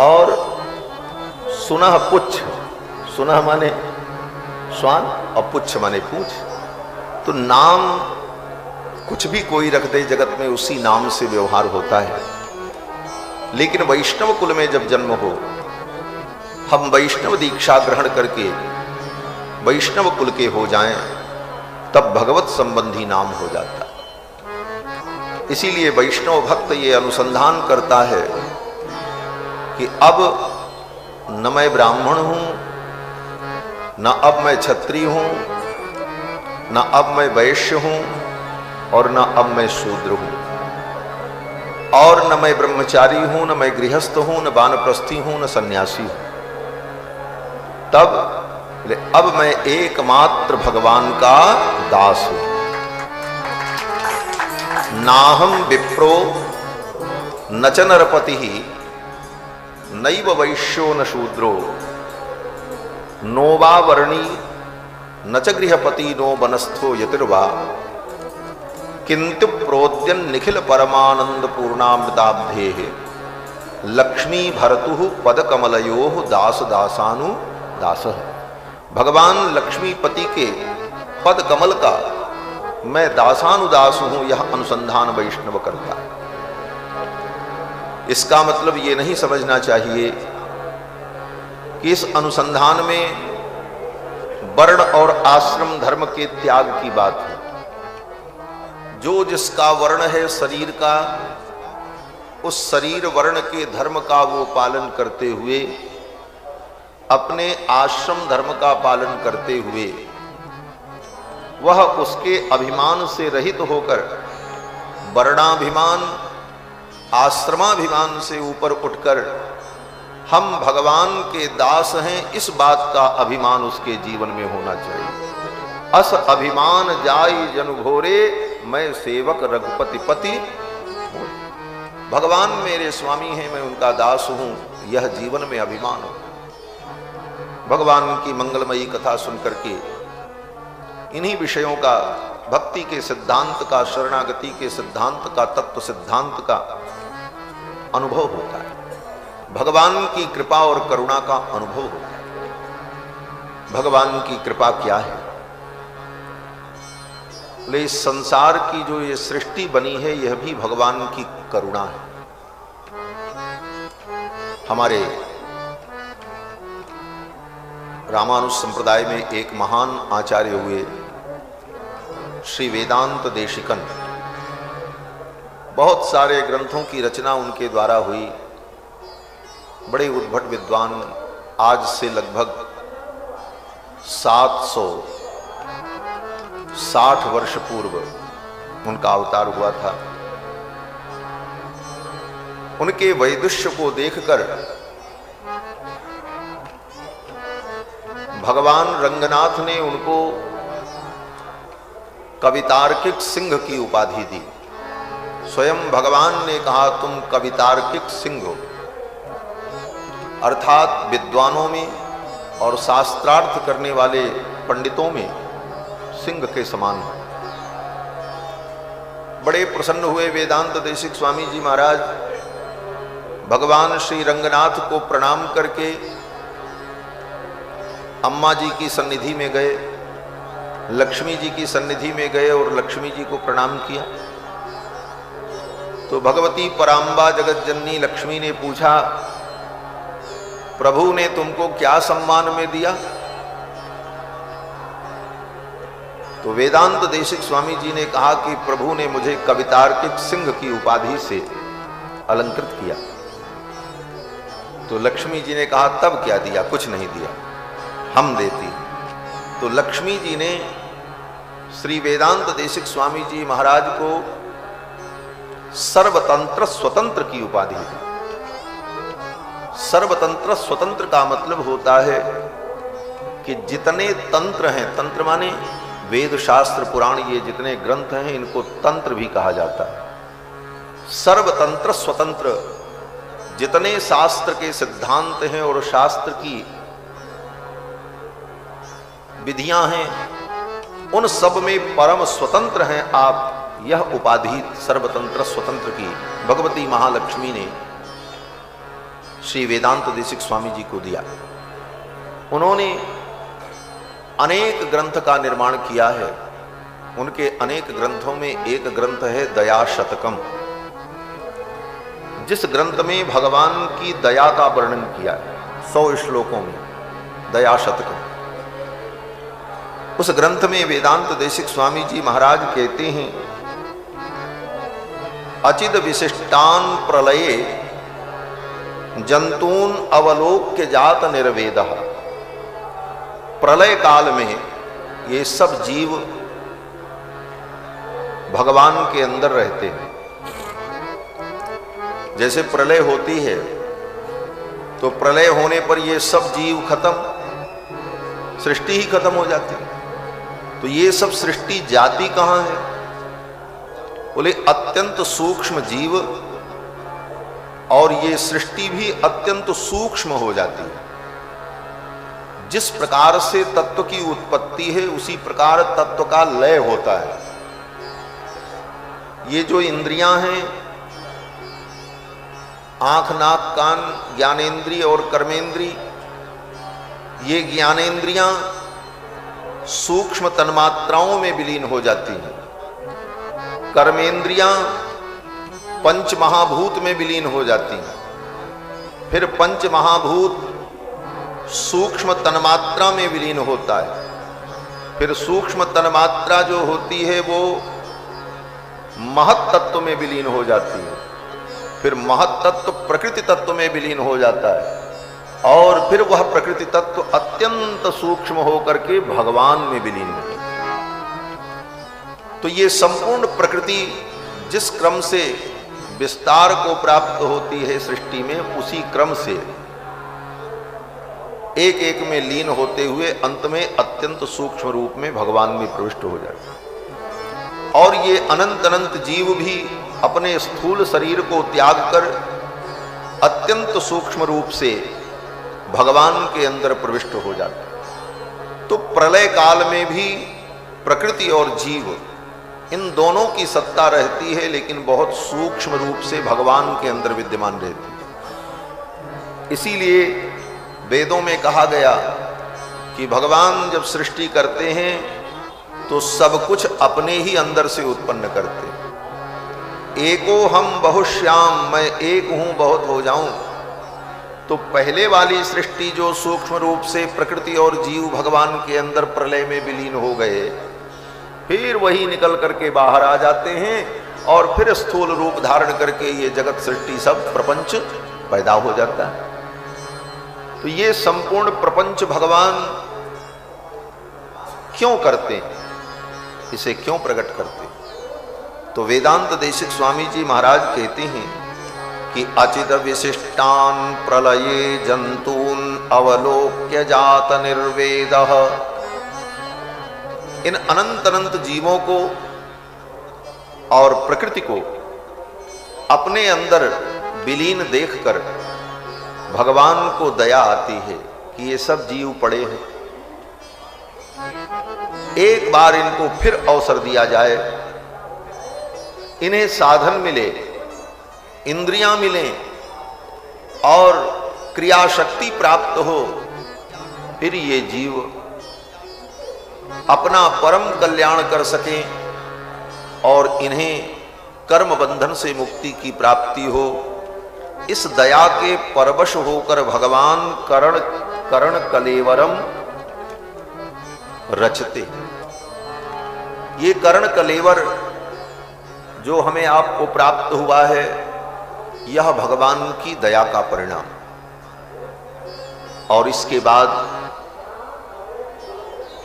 और सुनह पुच्छ, सुनह माने स्वान और पुच्छ माने पूंछ। तो नाम कुछ भी कोई रख दे जगत में, उसी नाम से व्यवहार होता है। लेकिन वैष्णव कुल में जब जन्म हो, हम वैष्णव दीक्षा ग्रहण करके वैष्णव कुल के हो जाएं, तब भगवत संबंधी नाम हो जाता है। इसीलिए वैष्णव भक्त ये अनुसंधान करता है कि अब न मैं ब्राह्मण हूं, न अब मैं क्षत्रिय हूं, न अब मैं वैश्य हूं, और न अब मैं शूद्र हूं, और न मैं ब्रह्मचारी हूं, न मैं गृहस्थ हूं, न वानप्रस्थी हूं, न सन्यासी हूं। तब अब मैं एकमात्र भगवान का दास हूं। नाहम विप्रो न च नरपति नैव वैश्यो न शूद्रो नो वा वर्णी न च गृहपति नो वनस्थो यतिर्वा किंतु प्रोद्यन निखिल परमानंद पूर्णामृताब्धे लक्ष्मी भरतु पदकमलयो दास दासानु दास। भगवान लक्ष्मीपति के पद कमल का मैं दासानुदास हूं, यह अनुसंधान वैष्णव करता है। इसका मतलब ये नहीं समझना चाहिए कि इस अनुसंधान में वर्ण और आश्रम धर्म के त्याग की बात है। जो जिसका वर्ण है शरीर का, उस शरीर वर्ण के धर्म का वो पालन करते हुए, अपने आश्रम धर्म का पालन करते हुए, वह उसके अभिमान से रहित होकर वर्णाभिमान आश्रमाभिमान से ऊपर उठकर हम भगवान के दास हैं, इस बात का अभिमान उसके जीवन में होना चाहिए। अस अभिमान जाई जन भोरे मैं सेवक रघुपति पति। भगवान मेरे स्वामी हैं, मैं उनका दास हूं, यह जीवन में अभिमान हो। भगवान की मंगलमयी कथा सुनकर के इन्हीं विषयों का, भक्ति के सिद्धांत का, शरणागति के सिद्धांत का, तत्व सिद्धांत का अनुभव होता है। भगवान की कृपा और करुणा का अनुभव होता है। भगवान की कृपा क्या है? बोले इस संसार की जो ये सृष्टि बनी है, यह भी भगवान की करुणा है। हमारे रामानुज संप्रदाय में एक महान आचार्य हुए श्री वेदांत देशिकन। बहुत सारे ग्रंथों की रचना उनके द्वारा हुई। बड़े उद्भट विद्वान। आज से लगभग 760 वर्ष पूर्व उनका अवतार हुआ था। उनके वैदुष्य को देखकर भगवान रंगनाथ ने उनको कवितार्किक सिंह की उपाधि दी। स्वयं भगवान ने कहा तुम कवितार्किक सिंह हो, अर्थात विद्वानों में और शास्त्रार्थ करने वाले पंडितों में सिंह के समान हो। बड़े प्रसन्न हुए वेदांत देशिक स्वामी जी महाराज। भगवान श्री रंगनाथ को प्रणाम करके अम्मा जी की सन्निधि में गए, लक्ष्मी जी की सन्निधि में गए और लक्ष्मी जी को प्रणाम किया। तो भगवती पराम्बा जगत जननी लक्ष्मी ने पूछा, प्रभु ने तुमको क्या सम्मान में दिया? तो वेदांत देशिक स्वामी जी ने कहा कि प्रभु ने मुझे कवितार्किक सिंह की उपाधि से अलंकृत किया। तो लक्ष्मी जी ने कहा तब क्या दिया? कुछ नहीं दिया, हम देती। तो लक्ष्मी जी ने श्री वेदांत देशिक स्वामी जी महाराज को सर्वतंत्र स्वतंत्र की उपाधि दी। सर्वतंत्र स्वतंत्र का मतलब होता है कि जितने तंत्र हैं, तंत्र माने वेद शास्त्र पुराण ये जितने ग्रंथ हैं इनको तंत्र भी कहा जाता है। सर्वतंत्र स्वतंत्र जितने शास्त्र के सिद्धांत हैं और शास्त्र की विधियां हैं उन सब में परम स्वतंत्र हैं आप। यह उपाधि सर्वतंत्र स्वतंत्र की भगवती महालक्ष्मी ने श्री वेदांत देशिक स्वामी जी को दिया। उन्होंने अनेक ग्रंथ का निर्माण किया है। उनके अनेक ग्रंथों में एक ग्रंथ है दया शतकम, जिस ग्रंथ में भगवान की दया का वर्णन किया है 100 श्लोकों में, दया शतकम। उस ग्रंथ में वेदांत देशिक स्वामी जी महाराज कहते हैं, अचिद विशिष्टान प्रलये जंतून अवलोक्य जात निर्वेदः। प्रलय काल में ये सब जीव भगवान के अंदर रहते हैं। जैसे प्रलय होती है तो प्रलय होने पर ये सब जीव खत्म, सृष्टि ही खत्म हो जाती है। तो ये सब सृष्टि जाती कहां है? बोले अत्यंत सूक्ष्म जीव, और ये सृष्टि भी अत्यंत सूक्ष्म हो जाती है। जिस प्रकार से तत्व की उत्पत्ति है उसी प्रकार तत्व का लय होता है। ये जो इंद्रियां हैं, आंख नाक कान ज्ञानेंद्रिय और कर्मेंद्रिय, ये ज्ञानेंद्रियां सूक्ष्म तन्मात्राओं में विलीन हो जाती हैं। कर्मेंद्रियां पंच महाभूत में विलीन हो जाती हैं। फिर पंच महाभूत सूक्ष्म तन्मात्रा में विलीन होता है। फिर सूक्ष्म तन्मात्रा जो होती है वो महत तत्व में विलीन हो जाती है। फिर महत तत्व प्रकृति तत्व में विलीन हो जाता है, और फिर वह प्रकृति तत्व अत्यंत सूक्ष्म होकर के भगवान में विलीन हो जाता है। तो ये संपूर्ण प्रकृति जिस क्रम से विस्तार को प्राप्त होती है सृष्टि में, उसी क्रम से एक एक में लीन होते हुए अंत में अत्यंत सूक्ष्म रूप में भगवान में प्रविष्ट हो जाते हैं। और ये अनंत अनंत जीव भी अपने स्थूल शरीर को त्याग कर अत्यंत सूक्ष्म रूप से भगवान के अंदर प्रविष्ट हो जाते हैं। तो प्रलय काल में भी प्रकृति और जीव इन दोनों की सत्ता रहती है, लेकिन बहुत सूक्ष्म रूप से भगवान के अंदर विद्यमान रहती है। इसीलिए वेदों में कहा गया कि भगवान जब सृष्टि करते हैं तो सब कुछ अपने ही अंदर से उत्पन्न करते हैं। एको हम बहुश्याम, मैं एक हूं बहुत हो जाऊं। तो पहले वाली सृष्टि जो सूक्ष्म रूप से प्रकृति और जीव भगवान के अंदर प्रलय में विलीन हो गए, फिर वही निकल करके बाहर आ जाते हैं और फिर स्थूल रूप धारण करके ये जगत सृष्टि सब प्रपंच पैदा हो जाता है। तो ये संपूर्ण प्रपंच भगवान क्यों करते हैं, इसे क्यों प्रकट करते हैं? तो वेदांत देशिक स्वामी जी महाराज कहते हैं कि अचित विशिष्टान प्रलये जंतून अवलोक्य जात निर्वेदः। इन अनंत अनंत जीवों को और प्रकृति को अपने अंदर विलीन देखकर भगवान को दया आती है कि ये सब जीव पड़े हैं, एक बार इनको फिर अवसर दिया जाए, इन्हें साधन मिले, इंद्रियां मिलें और क्रिया शक्ति प्राप्त हो, फिर ये जीव अपना परम कल्याण कर सकें और इन्हें कर्म बंधन से मुक्ति की प्राप्ति हो। इस दया के परवश होकर भगवान करण करण कलेवरम रचते। ये करण कलेवर जो हमें आपको प्राप्त हुआ है, यह भगवान की दया का परिणाम। और इसके बाद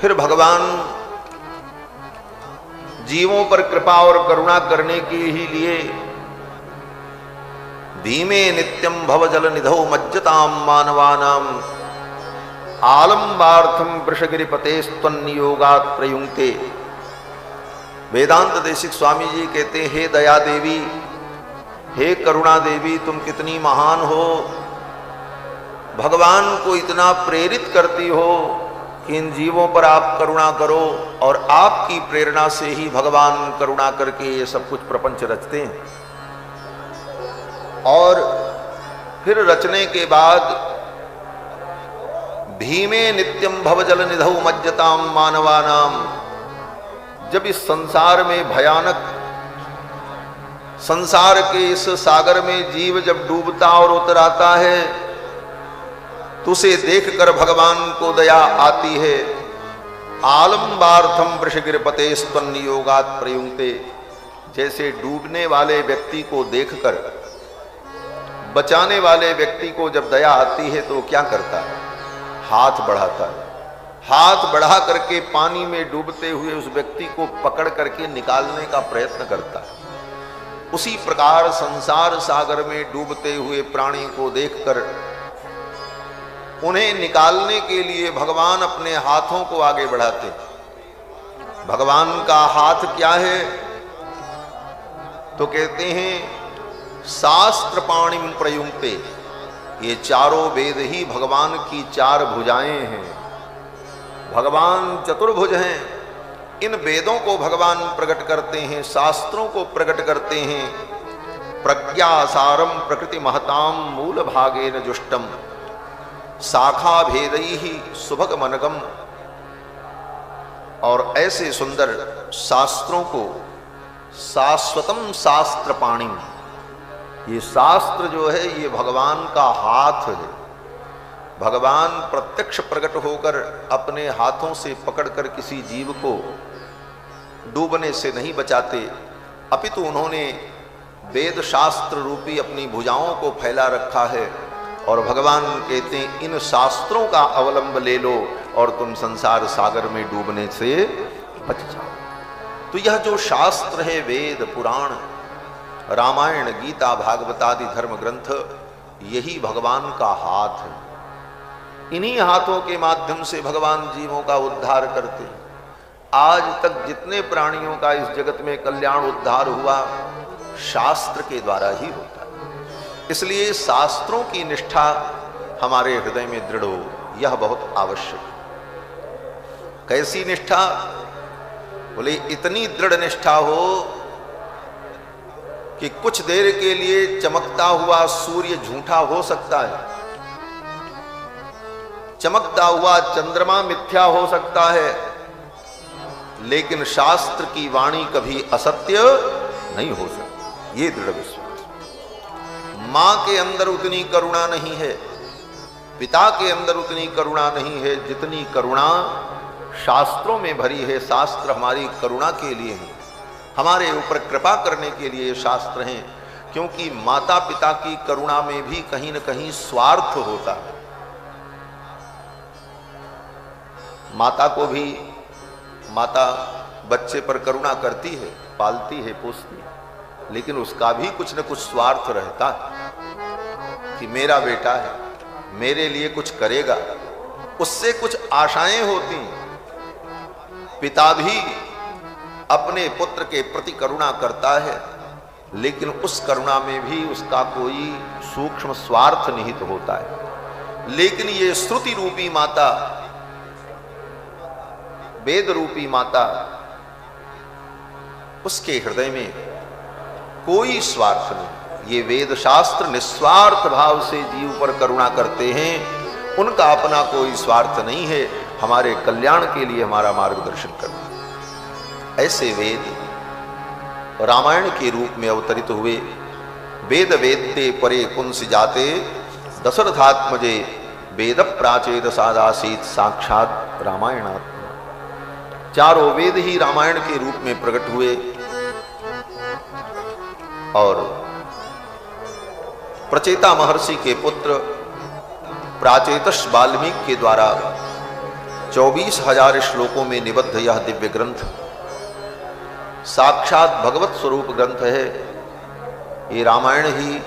फिर भगवान जीवों पर कृपा और करुणा करने के ही लिए धीमे नित्यम भवजल निधौ मज्जताम मानवानाम आलम्बार्थम वृषगिरिपते स्तन्नियोगात् प्रयुंक्ते वेदांत देशिक स्वामी जी कहते हैं, हे दया देवी, हे करुणा देवी, तुम कितनी महान हो, भगवान को इतना प्रेरित करती हो कि इन जीवों पर आप करुणा करो, और आपकी प्रेरणा से ही भगवान करुणा करके ये सब कुछ प्रपंच रचते हैं। और फिर रचने के बाद भीमे नित्यम भवजल निधौ मज्जताम मानवानाम, जब इस संसार में भयानक संसार के इस सागर में जीव जब डूबता और उतराता है, तो उसे देखकर भगवान को दया आती है। आलम्बार्थम वृषगिरपते स्तन्नियोगात प्रयुंक्ते, जैसे डूबने वाले व्यक्ति को देखकर बचाने वाले व्यक्ति को जब दया आती है तो वो क्या करता है, हाथ बढ़ाता है, हाथ बढ़ा करके पानी में डूबते हुए उस व्यक्ति को पकड़ करके निकालने का प्रयत्न करता है। उसी प्रकार संसार सागर में डूबते हुए प्राणी को देखकर उन्हें निकालने के लिए भगवान अपने हाथों को आगे बढ़ाते। भगवान का हाथ क्या है, तो कहते हैं शास्त्र पाणिम प्रयुंक्ते, ये चारों वेद ही भगवान की चार भुजाएं हैं। भगवान चतुर्भुज हैं। इन वेदों को भगवान प्रकट करते हैं, शास्त्रों को प्रकट करते हैं। प्रज्ञासारम प्रकृति महताम मूल भागेन जुष्टम शाखा भेदई ही सुभग मनगम। और ऐसे सुंदर शास्त्रों को शाश्वतम शास्त्र पाणिम, ये शास्त्र जो है ये भगवान का हाथ है। भगवान प्रत्यक्ष प्रकट होकर अपने हाथों से पकड़कर किसी जीव को डूबने से नहीं बचाते, अपितु उन्होंने वेद शास्त्र रूपी अपनी भुजाओं को फैला रखा है। और भगवान कहते हैं इन शास्त्रों का अवलंब ले लो और तुम संसार सागर में डूबने से बच जाओ। तो यह जो शास्त्र है, वेद पुराण रामायण गीता भागवत आदि धर्म ग्रंथ, यही भगवान का हाथ है। इन्हीं हाथों के माध्यम से भगवान जीवों का उद्धार करते हैं। आज तक जितने प्राणियों का इस जगत में कल्याण उद्धार हुआ, शास्त्र के द्वारा ही होता है। इसलिए शास्त्रों की निष्ठा हमारे हृदय में दृढ़ हो, यह बहुत आवश्यक है। कैसी निष्ठा? बोले इतनी दृढ़ निष्ठा हो कि कुछ देर के लिए चमकता हुआ सूर्य झूठा हो सकता है, चमकता हुआ चंद्रमा मिथ्या हो सकता है, लेकिन शास्त्र की वाणी कभी असत्य नहीं हो सकती। ये दृढ़ विश्वास। मां के अंदर उतनी करुणा नहीं है, पिता के अंदर उतनी करुणा नहीं है जितनी करुणा शास्त्रों में भरी है। शास्त्र हमारी करुणा के लिए है, हमारे ऊपर कृपा करने के लिए शास्त्र हैं। क्योंकि माता पिता की करुणा में भी कहीं न कहीं स्वार्थ होता है। माता को भी माता बच्चे पर करुणा करती है, पालती है, पोसती है, लेकिन उसका भी कुछ न कुछ स्वार्थ रहता है कि मेरा बेटा है, मेरे लिए कुछ करेगा, उससे कुछ आशाएं होती हैं। पिता भी अपने पुत्र के प्रति करुणा करता है, लेकिन उस करुणा में भी उसका कोई सूक्ष्म स्वार्थ निहित होता है। लेकिन ये श्रुति रूपी माता, वेद रूपी माता, उसके हृदय में कोई स्वार्थ नहीं। ये वेद शास्त्र निस्वार्थ भाव से जीव पर करुणा करते हैं, उनका अपना कोई स्वार्थ नहीं है, हमारे कल्याण के लिए हमारा मार्गदर्शन करते हैं। ऐसे वेद रामायण के रूप में अवतरित हुए। वेद वेदते परे कुंस जाते दशरथात्मजे वेद प्राचेद सादासीत साक्षात रामायणात्मा। चारों वेद ही रामायण के रूप में प्रकट हुए और प्रचेता महर्षि के पुत्र प्राचेतस वाल्मीकि के द्वारा 24,000 श्लोकों में निबद्ध यह दिव्य ग्रंथ साक्षात भगवत स्वरूप ग्रंथ है। ये रामायण ही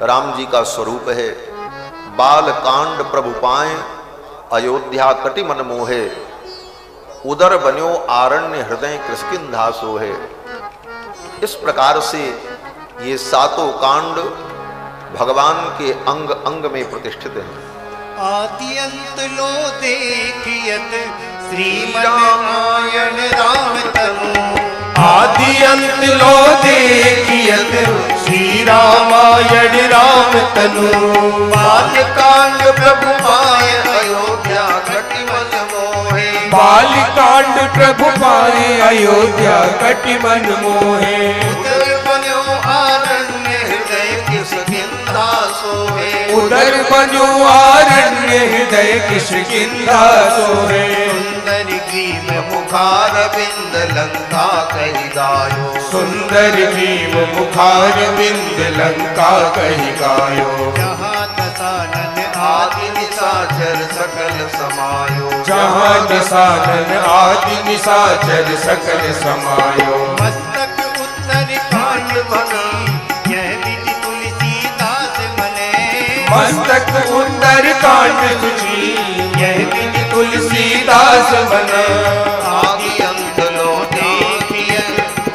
राम जी का स्वरूप है। बाल कांड प्रभु पाए अयोध्या कटि मन मोहे, उदर बन्यो आरण्य हृदय कृष्किंधा सोहे। इस प्रकार से ये सातों कांड भगवान के अंग अंग में प्रतिष्ठित हैं। आदि अंत लो देखियत श्रीमन्नारायण राम तनु। आदि अंत लो देखियत श्री रामायण राम तनु। बालकांड प्रभु पाए अयोध्या कटि मन मोहे। बालकांड प्रभु पाए अयोध्या कटि मन मोहे। उदर बन्यो आरण्य हृदय किष्किंधा सोहे। उदर बन्यो आरण्य हृदय किष्किंधा सोहे। सुंदर ग्रीव मुखार बिंद लंका कहि गायो। सुंदर भीम मुखार बिंद लंका कहि गायो। जहाँ दशानन आदि निशाचर सकल समायो। जहाँ दशानन आदि निशाचर सकल समायो। मस्तक उत्तर कांड बनी यह विधि तुलसीदास मने। मस्तक उत्तर कांड तुझी यह विधि तुलसीदास बना। आदि अंत लो देखियत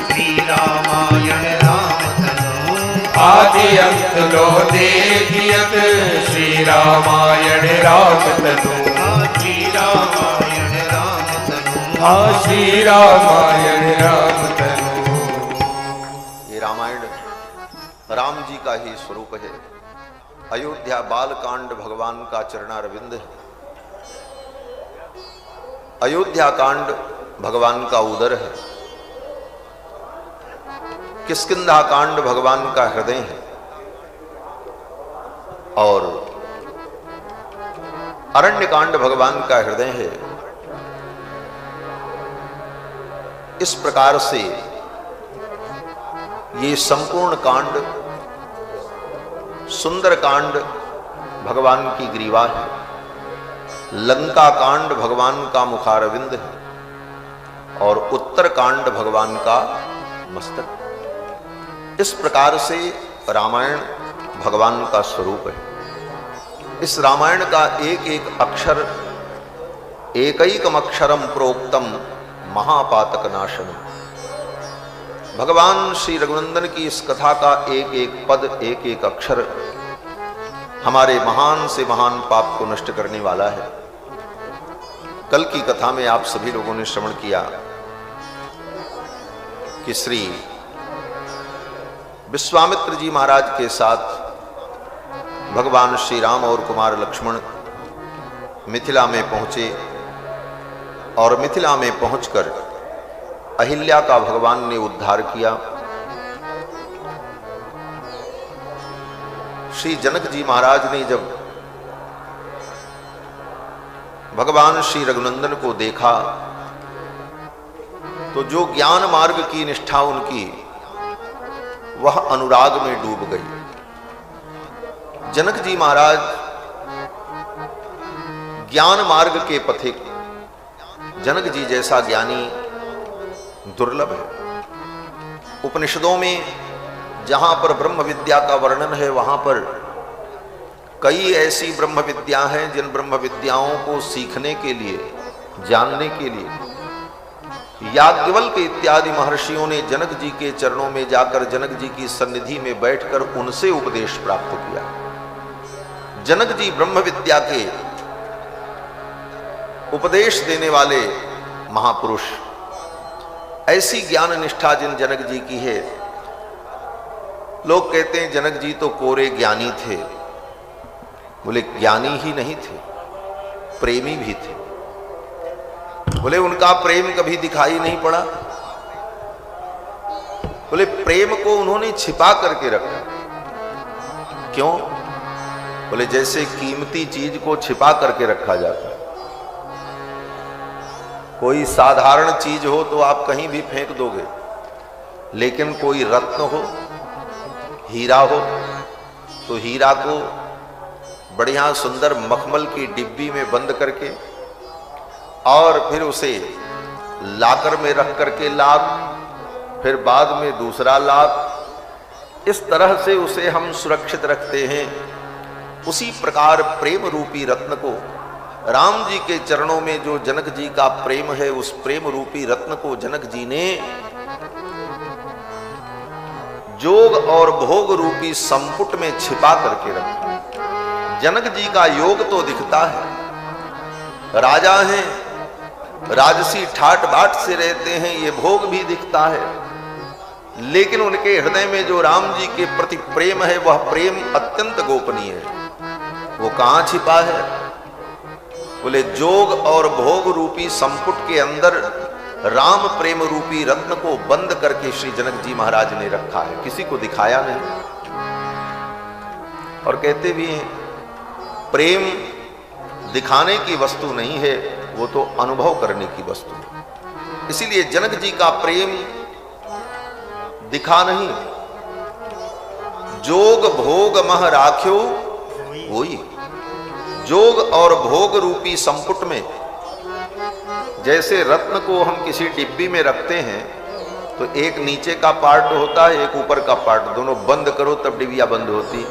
श्री रामायण राम तनु। आदि अंत लो देखियत श्री रामायण राम तनु। श्री रामायण राम तनु। श्री रामायण राम तनु। ये रामायण राम जी का ही स्वरूप है। अयोध्या बाल कांड भगवान का चरणारविंद है। अयोध्या कांड भगवान का उदर है। किष्किंधा कांड भगवान का हृदय है। और अरण्य कांड भगवान का हृदय है। इस प्रकार से ये संपूर्ण कांड, सुंदर कांड भगवान की ग्रीवा है। लंका कांड भगवान का मुखारविंद है और उत्तर कांड भगवान का मस्तक। इस प्रकार से रामायण भगवान का स्वरूप है। इस रामायण का एक एक अक्षर एकैकम अक्षरम प्रोक्तम महापातक नाशनम। भगवान श्री रघुनंदन की इस कथा का एक एक पद, एक एक अक्षर हमारे महान से महान पाप को नष्ट करने वाला है। कल की कथा में आप सभी लोगों ने श्रवण किया कि श्री विश्वामित्र जी महाराज के साथ भगवान श्री राम और कुमार लक्ष्मण मिथिला में पहुंचे और मिथिला में पहुंचकर अहिल्या का भगवान ने उद्धार किया। श्री जनक जी महाराज ने जब भगवान श्री रघुनंदन को देखा तो जो ज्ञान मार्ग की निष्ठा उनकी वह अनुराग में डूब गई। जनक जी महाराज ज्ञान मार्ग के पथिक, जनक जी जैसा ज्ञानी दुर्लभ है। उपनिषदों में जहां पर ब्रह्म विद्या का वर्णन है वहां पर कई ऐसी ब्रह्म विद्या हैं जिन ब्रह्म विद्याओं को सीखने के लिए, जानने के लिए याज्ञवल्क्य के इत्यादि महर्षियों ने जनक जी के चरणों में जाकर जनक जी की सन्निधि में बैठकर उनसे उपदेश प्राप्त किया। जनक जी ब्रह्म विद्या के उपदेश देने वाले महापुरुष। ऐसी ज्ञान निष्ठा जिन जनक जी की है, लोग कहते हैं जनक जी तो कोरे ज्ञानी थे। बोले ज्ञानी ही नहीं थे, प्रेमी भी थे। बोले उनका प्रेम कभी दिखाई नहीं पड़ा। बोले प्रेम को उन्होंने छिपा करके रखा। क्यों? बोले जैसे कीमती चीज को छिपा करके रखा जाता है। कोई साधारण चीज हो तो आप कहीं भी फेंक दोगे, लेकिन कोई रत्न हो, हीरा हो, तो हीरा को बढ़िया सुंदर मखमल की डिब्बी में बंद करके और फिर उसे लाकर में रख करके लाख, फिर बाद में दूसरा लाख, इस तरह से उसे हम सुरक्षित रखते हैं। उसी प्रकार प्रेम रूपी रत्न को राम जी के चरणों में जो जनक जी का प्रेम है, उस प्रेम रूपी रत्न को जनक जी ने जोग और भोग रूपी संपुट में छिपा करके रखा। जनक जी का योग तो दिखता है, राजा हैं, राजसी ठाट बाट से रहते हैं, ये भोग भी दिखता है, लेकिन उनके हृदय में जो राम जी के प्रति प्रेम है, वह प्रेम अत्यंत गोपनीय है। वो कहां छिपा है? बोले जोग और भोग रूपी संपुट के अंदर राम प्रेम रूपी रत्न को बंद करके श्री जनक जी महाराज ने रखा है, किसी को दिखाया नहीं। और कहते भी हैं प्रेम दिखाने की वस्तु नहीं है, वो तो अनुभव करने की वस्तु है। इसीलिए जनक जी का प्रेम दिखा नहीं, जोग भोग मह राख्यो होई। जोग और भोग रूपी संपुट में जैसे रत्न को हम किसी डिब्बी में रखते हैं तो एक नीचे का पार्ट होता है, एक ऊपर का पार्ट, दोनों बंद करो तब डिबिया बंद होती।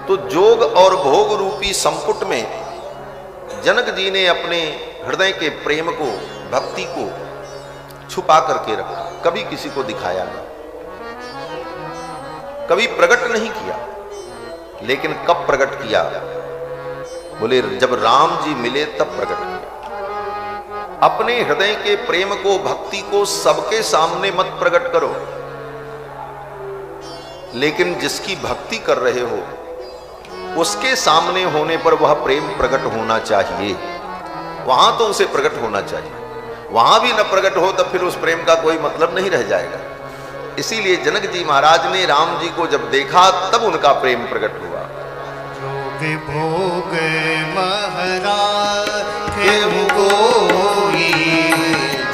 तो जोग और भोग रूपी संपुट में जनक जी ने अपने हृदय के प्रेम को, भक्ति को छुपा करके रखा, कभी किसी को दिखाया नहीं, कभी प्रकट नहीं किया। लेकिन कब प्रकट किया? बोले जब राम जी मिले तब प्रकट किया। अपने हृदय के प्रेम को, भक्ति को सबके सामने मत प्रकट करो, लेकिन जिसकी भक्ति कर रहे हो उसके सामने होने पर वह प्रेम प्रकट होना चाहिए, वहां तो उसे प्रकट होना चाहिए। वहां भी न प्रकट हो तब फिर उस प्रेम का कोई मतलब नहीं रह जाएगा। इसीलिए जनक जी महाराज ने राम जी को जब देखा तब उनका प्रेम प्रकट हुआ। जोग भोग महाराज केहू कोई,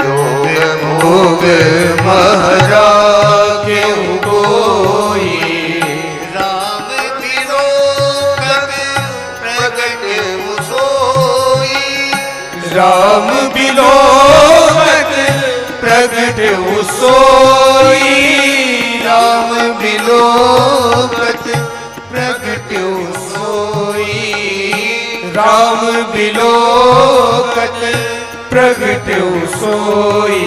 जोग भोग महाराज केहू कोई, राम बिलोकत प्रगट सोई, राम बिलोकत प्रगट सोई, राम बिलोकत प्रगट सोई, राम बिलोकत प्रगट सोई।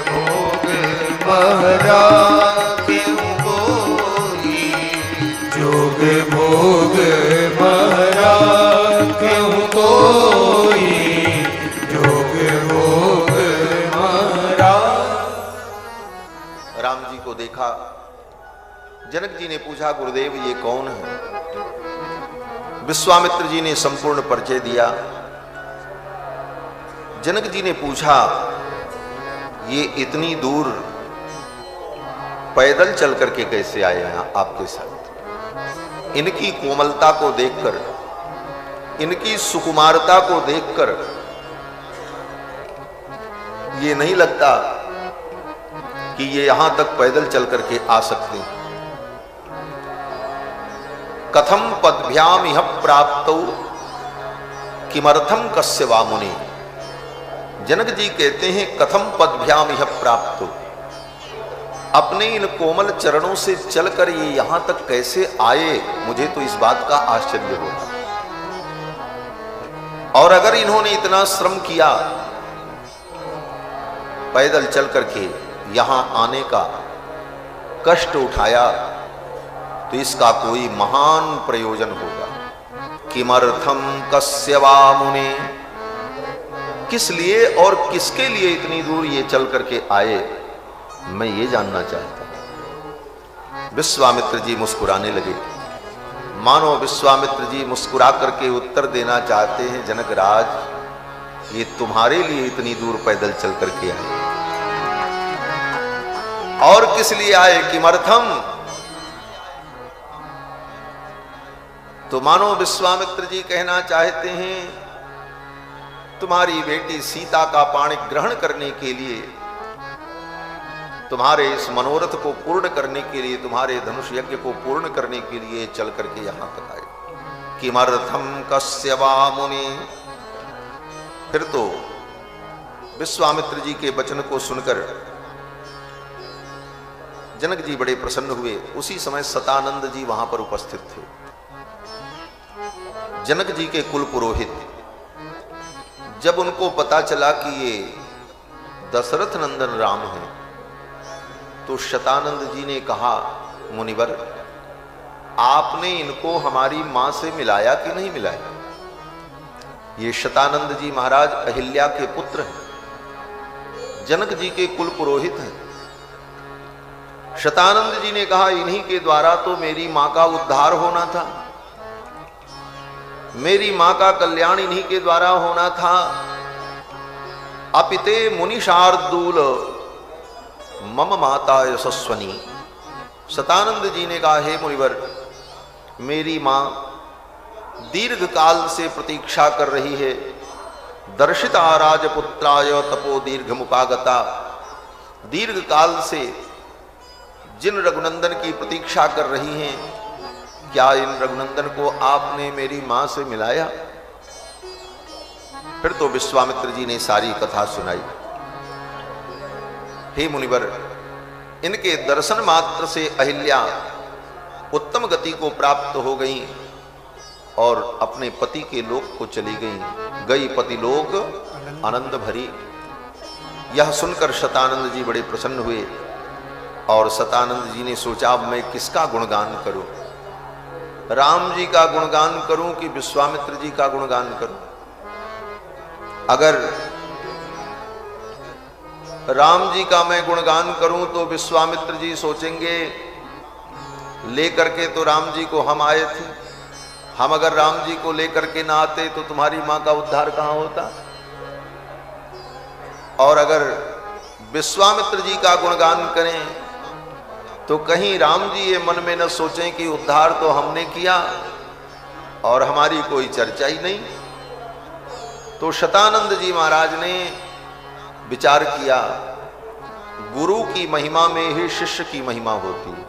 भोग महाराज केहू कोई, जोग भोग महाराज केहू कोई, जोग भोग महाराज। राम जी को देखा, जनक जी ने पूछा गुरुदेव ये कौन है? विश्वामित्र जी ने संपूर्ण परिचय दिया। जनक जी ने पूछा ये इतनी दूर पैदल चल करके कैसे आए हैं आपके साथ? इनकी कोमलता को देखकर, इनकी सुकुमारता को देखकर ये नहीं लगता कि ये यहां तक पैदल चल करके आ सकते हैं। कथम पदभ्याम इह प्राप्तौ किमर्थम कस्य वा मुनि। जनक जी कहते हैं कथम पदभ्याम इह प्राप्तौ, अपने इन कोमल चरणों से चलकर ये यहां तक कैसे आए, मुझे तो इस बात का आश्चर्य होता। और अगर इन्होंने इतना श्रम किया पैदल चल करके यहां आने का, कष्ट उठाया, तो इसका कोई महान प्रयोजन होगा। किमर्थम कस्य वा मुने, किस लिए और किसके लिए इतनी दूर ये चल करके आए, मैं ये जानना चाहता हूं। विश्वामित्र जी मुस्कुराने लगे, मानो विश्वामित्र जी मुस्कुरा करके उत्तर देना चाहते हैं, जनक राज ये तुम्हारे लिए इतनी दूर पैदल चल करके आए, और किस लिए आए? किमर्थम, तो मानो विश्वामित्र जी कहना चाहते हैं तुम्हारी बेटी सीता का पाणी ग्रहण करने के लिए, तुम्हारे इस मनोरथ को पूर्ण करने के लिए, तुम्हारे धनुष यज्ञ को पूर्ण करने के लिए चल करके यहां तक आए। किमर्थम कस्य वा मुनि। फिर तो विश्वामित्र जी के वचन को सुनकर जनक जी बड़े प्रसन्न हुए। उसी समय सतानंद जी वहां पर उपस्थित थे। जनक जी के कुल पुरोहित, जब उनको पता चला कि ये दशरथ नंदन राम हैं, तो शतानंद जी ने कहा, मुनिवर आपने इनको हमारी मां से मिलाया कि नहीं मिलाया? ये शतानंद जी महाराज अहिल्या के पुत्र हैं, जनक जी के कुल पुरोहित हैं। शतानंद जी ने कहा, इन्हीं के द्वारा तो मेरी मां का उद्धार होना था, मेरी मां का कल्याण इन्हीं के द्वारा होना था। अपिते मुनि शार्दूल मम माता यशस्वनी। शतानंद जी ने कहा, हे मुनिवर, मेरी मां दीर्घ काल से प्रतीक्षा कर रही है। दर्शिता राजपुत्राय तपो दीर्घ मुपागता। दीर्घ काल से जिन रघुनंदन की प्रतीक्षा कर रही हैं, क्या इन रघुनंदन को आपने मेरी मां से मिलाया? फिर तो विश्वामित्र जी ने सारी कथा सुनाई। हे मुनिवर, इनके दर्शन मात्र से अहिल्या उत्तम गति को प्राप्त हो गई और अपने पति के लोक को चली गई पति लोक आनंद भरी। यह सुनकर शतानंद जी बड़े प्रसन्न हुए और शतानंद जी ने सोचा, अब मैं किसका गुणगान करूं? राम जी का गुणगान करूं कि विश्वामित्र जी का गुणगान करूं? अगर राम जी का मैं गुणगान करूं तो विश्वामित्र जी सोचेंगे, लेकर के तो राम जी को हम आए थे, हम अगर राम जी को लेकर के ना आते तो तुम्हारी मां का उद्धार कहां होता? और अगर विश्वामित्र जी का गुणगान करें तो कहीं राम जी ये मन में न सोचें कि उद्धार तो हमने किया और हमारी कोई चर्चा ही नहीं। तो शतानंद जी महाराज ने विचार किया, गुरु की महिमा में ही शिष्य की महिमा होती है,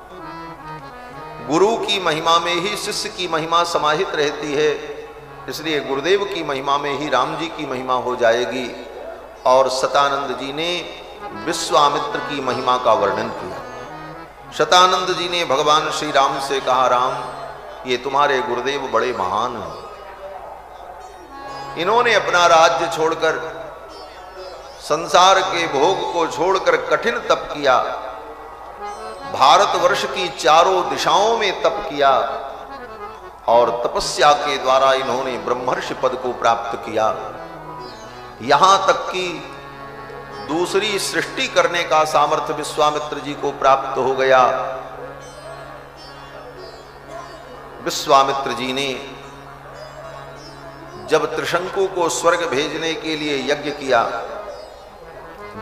गुरु की महिमा में ही शिष्य की महिमा समाहित रहती है। इसलिए गुरुदेव की महिमा में ही राम जी की महिमा हो जाएगी। और शतानंद जी ने विश्वामित्र की महिमा का वर्णन किया। शतानंद जी ने भगवान श्री राम से कहा, राम, ये तुम्हारे गुरुदेव बड़े महान हैं, इन्होंने अपना राज्य छोड़कर, संसार के भोग को छोड़कर कठिन तप किया, भारतवर्ष की चारों दिशाओं में तप किया और तपस्या के द्वारा इन्होंने ब्रह्मर्षि पद को प्राप्त किया। यहां तक कि दूसरी सृष्टि करने का सामर्थ्य विश्वामित्र जी को प्राप्त हो गया। विश्वामित्र जी ने जब त्रिशंकु को स्वर्ग भेजने के लिए यज्ञ किया,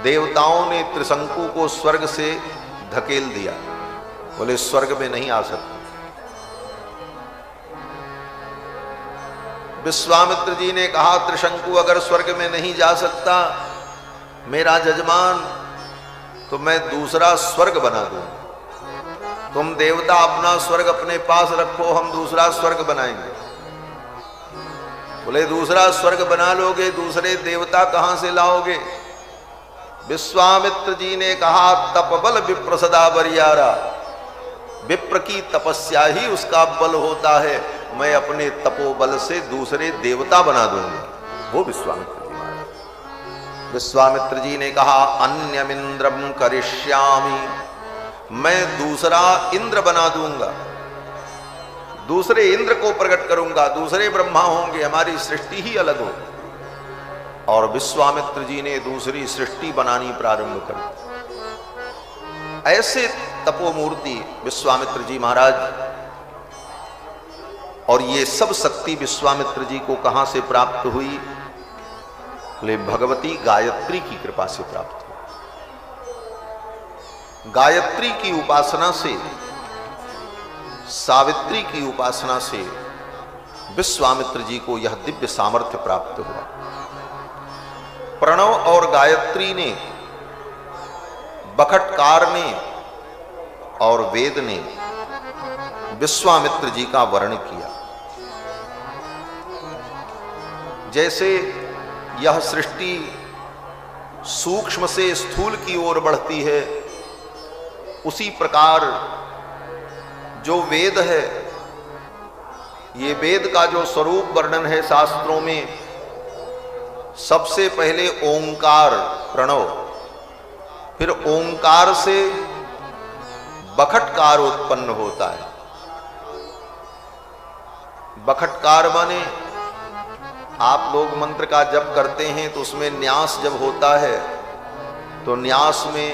देवताओं ने त्रिशंकु को स्वर्ग से धकेल दिया, बोले स्वर्ग में नहीं आ सकते। विश्वामित्र जी ने कहा, त्रिशंकु अगर स्वर्ग में नहीं जा सकता मेरा जजमान, तो मैं दूसरा स्वर्ग बना दूं। तुम देवता अपना स्वर्ग अपने पास रखो, हम दूसरा स्वर्ग बनाएंगे। बोले दूसरा स्वर्ग बना लोगे, दूसरे देवता कहां से लाओगे? विश्वामित्र जी ने कहा, तपबल विप्र सदा बरियारा, विप्र की तपस्या ही उसका बल होता है, मैं अपने तपोबल से दूसरे देवता बना दूंगा। वो विश्वामित्र जी महाराज। विश्वामित्र जी ने कहा, अन्यमिंद्रम करिष्यामि, मैं दूसरा इंद्र बना दूंगा, दूसरे इंद्र को प्रकट करूंगा, दूसरे ब्रह्मा होंगे, हमारी सृष्टि ही अलग हो। और विश्वामित्र जी ने दूसरी सृष्टि बनानी प्रारंभ कर दी। ऐसे तपोमूर्ति विश्वामित्र जी महाराज। और ये सब शक्ति विश्वामित्र जी को कहां से प्राप्त हुई? बोले भगवती गायत्री की कृपा से प्राप्त हुई। गायत्री की उपासना से, सावित्री की उपासना से विश्वामित्र जी को यह दिव्य सामर्थ्य प्राप्त हुआ। प्रणव और गायत्री ने, बखटकार ने और वेद ने विश्वामित्र जी का वर्ण किया। जैसे यह सृष्टि सूक्ष्म से स्थूल की ओर बढ़ती है, उसी प्रकार जो वेद है ये वेद का जो स्वरूप वर्णन है शास्त्रों में, सबसे पहले ओंकार प्रणव, फिर ओंकार से बखटकार उत्पन्न होता है। बखटकार माने आप लोग मंत्र का जप करते हैं तो उसमें न्यास जब होता है तो न्यास में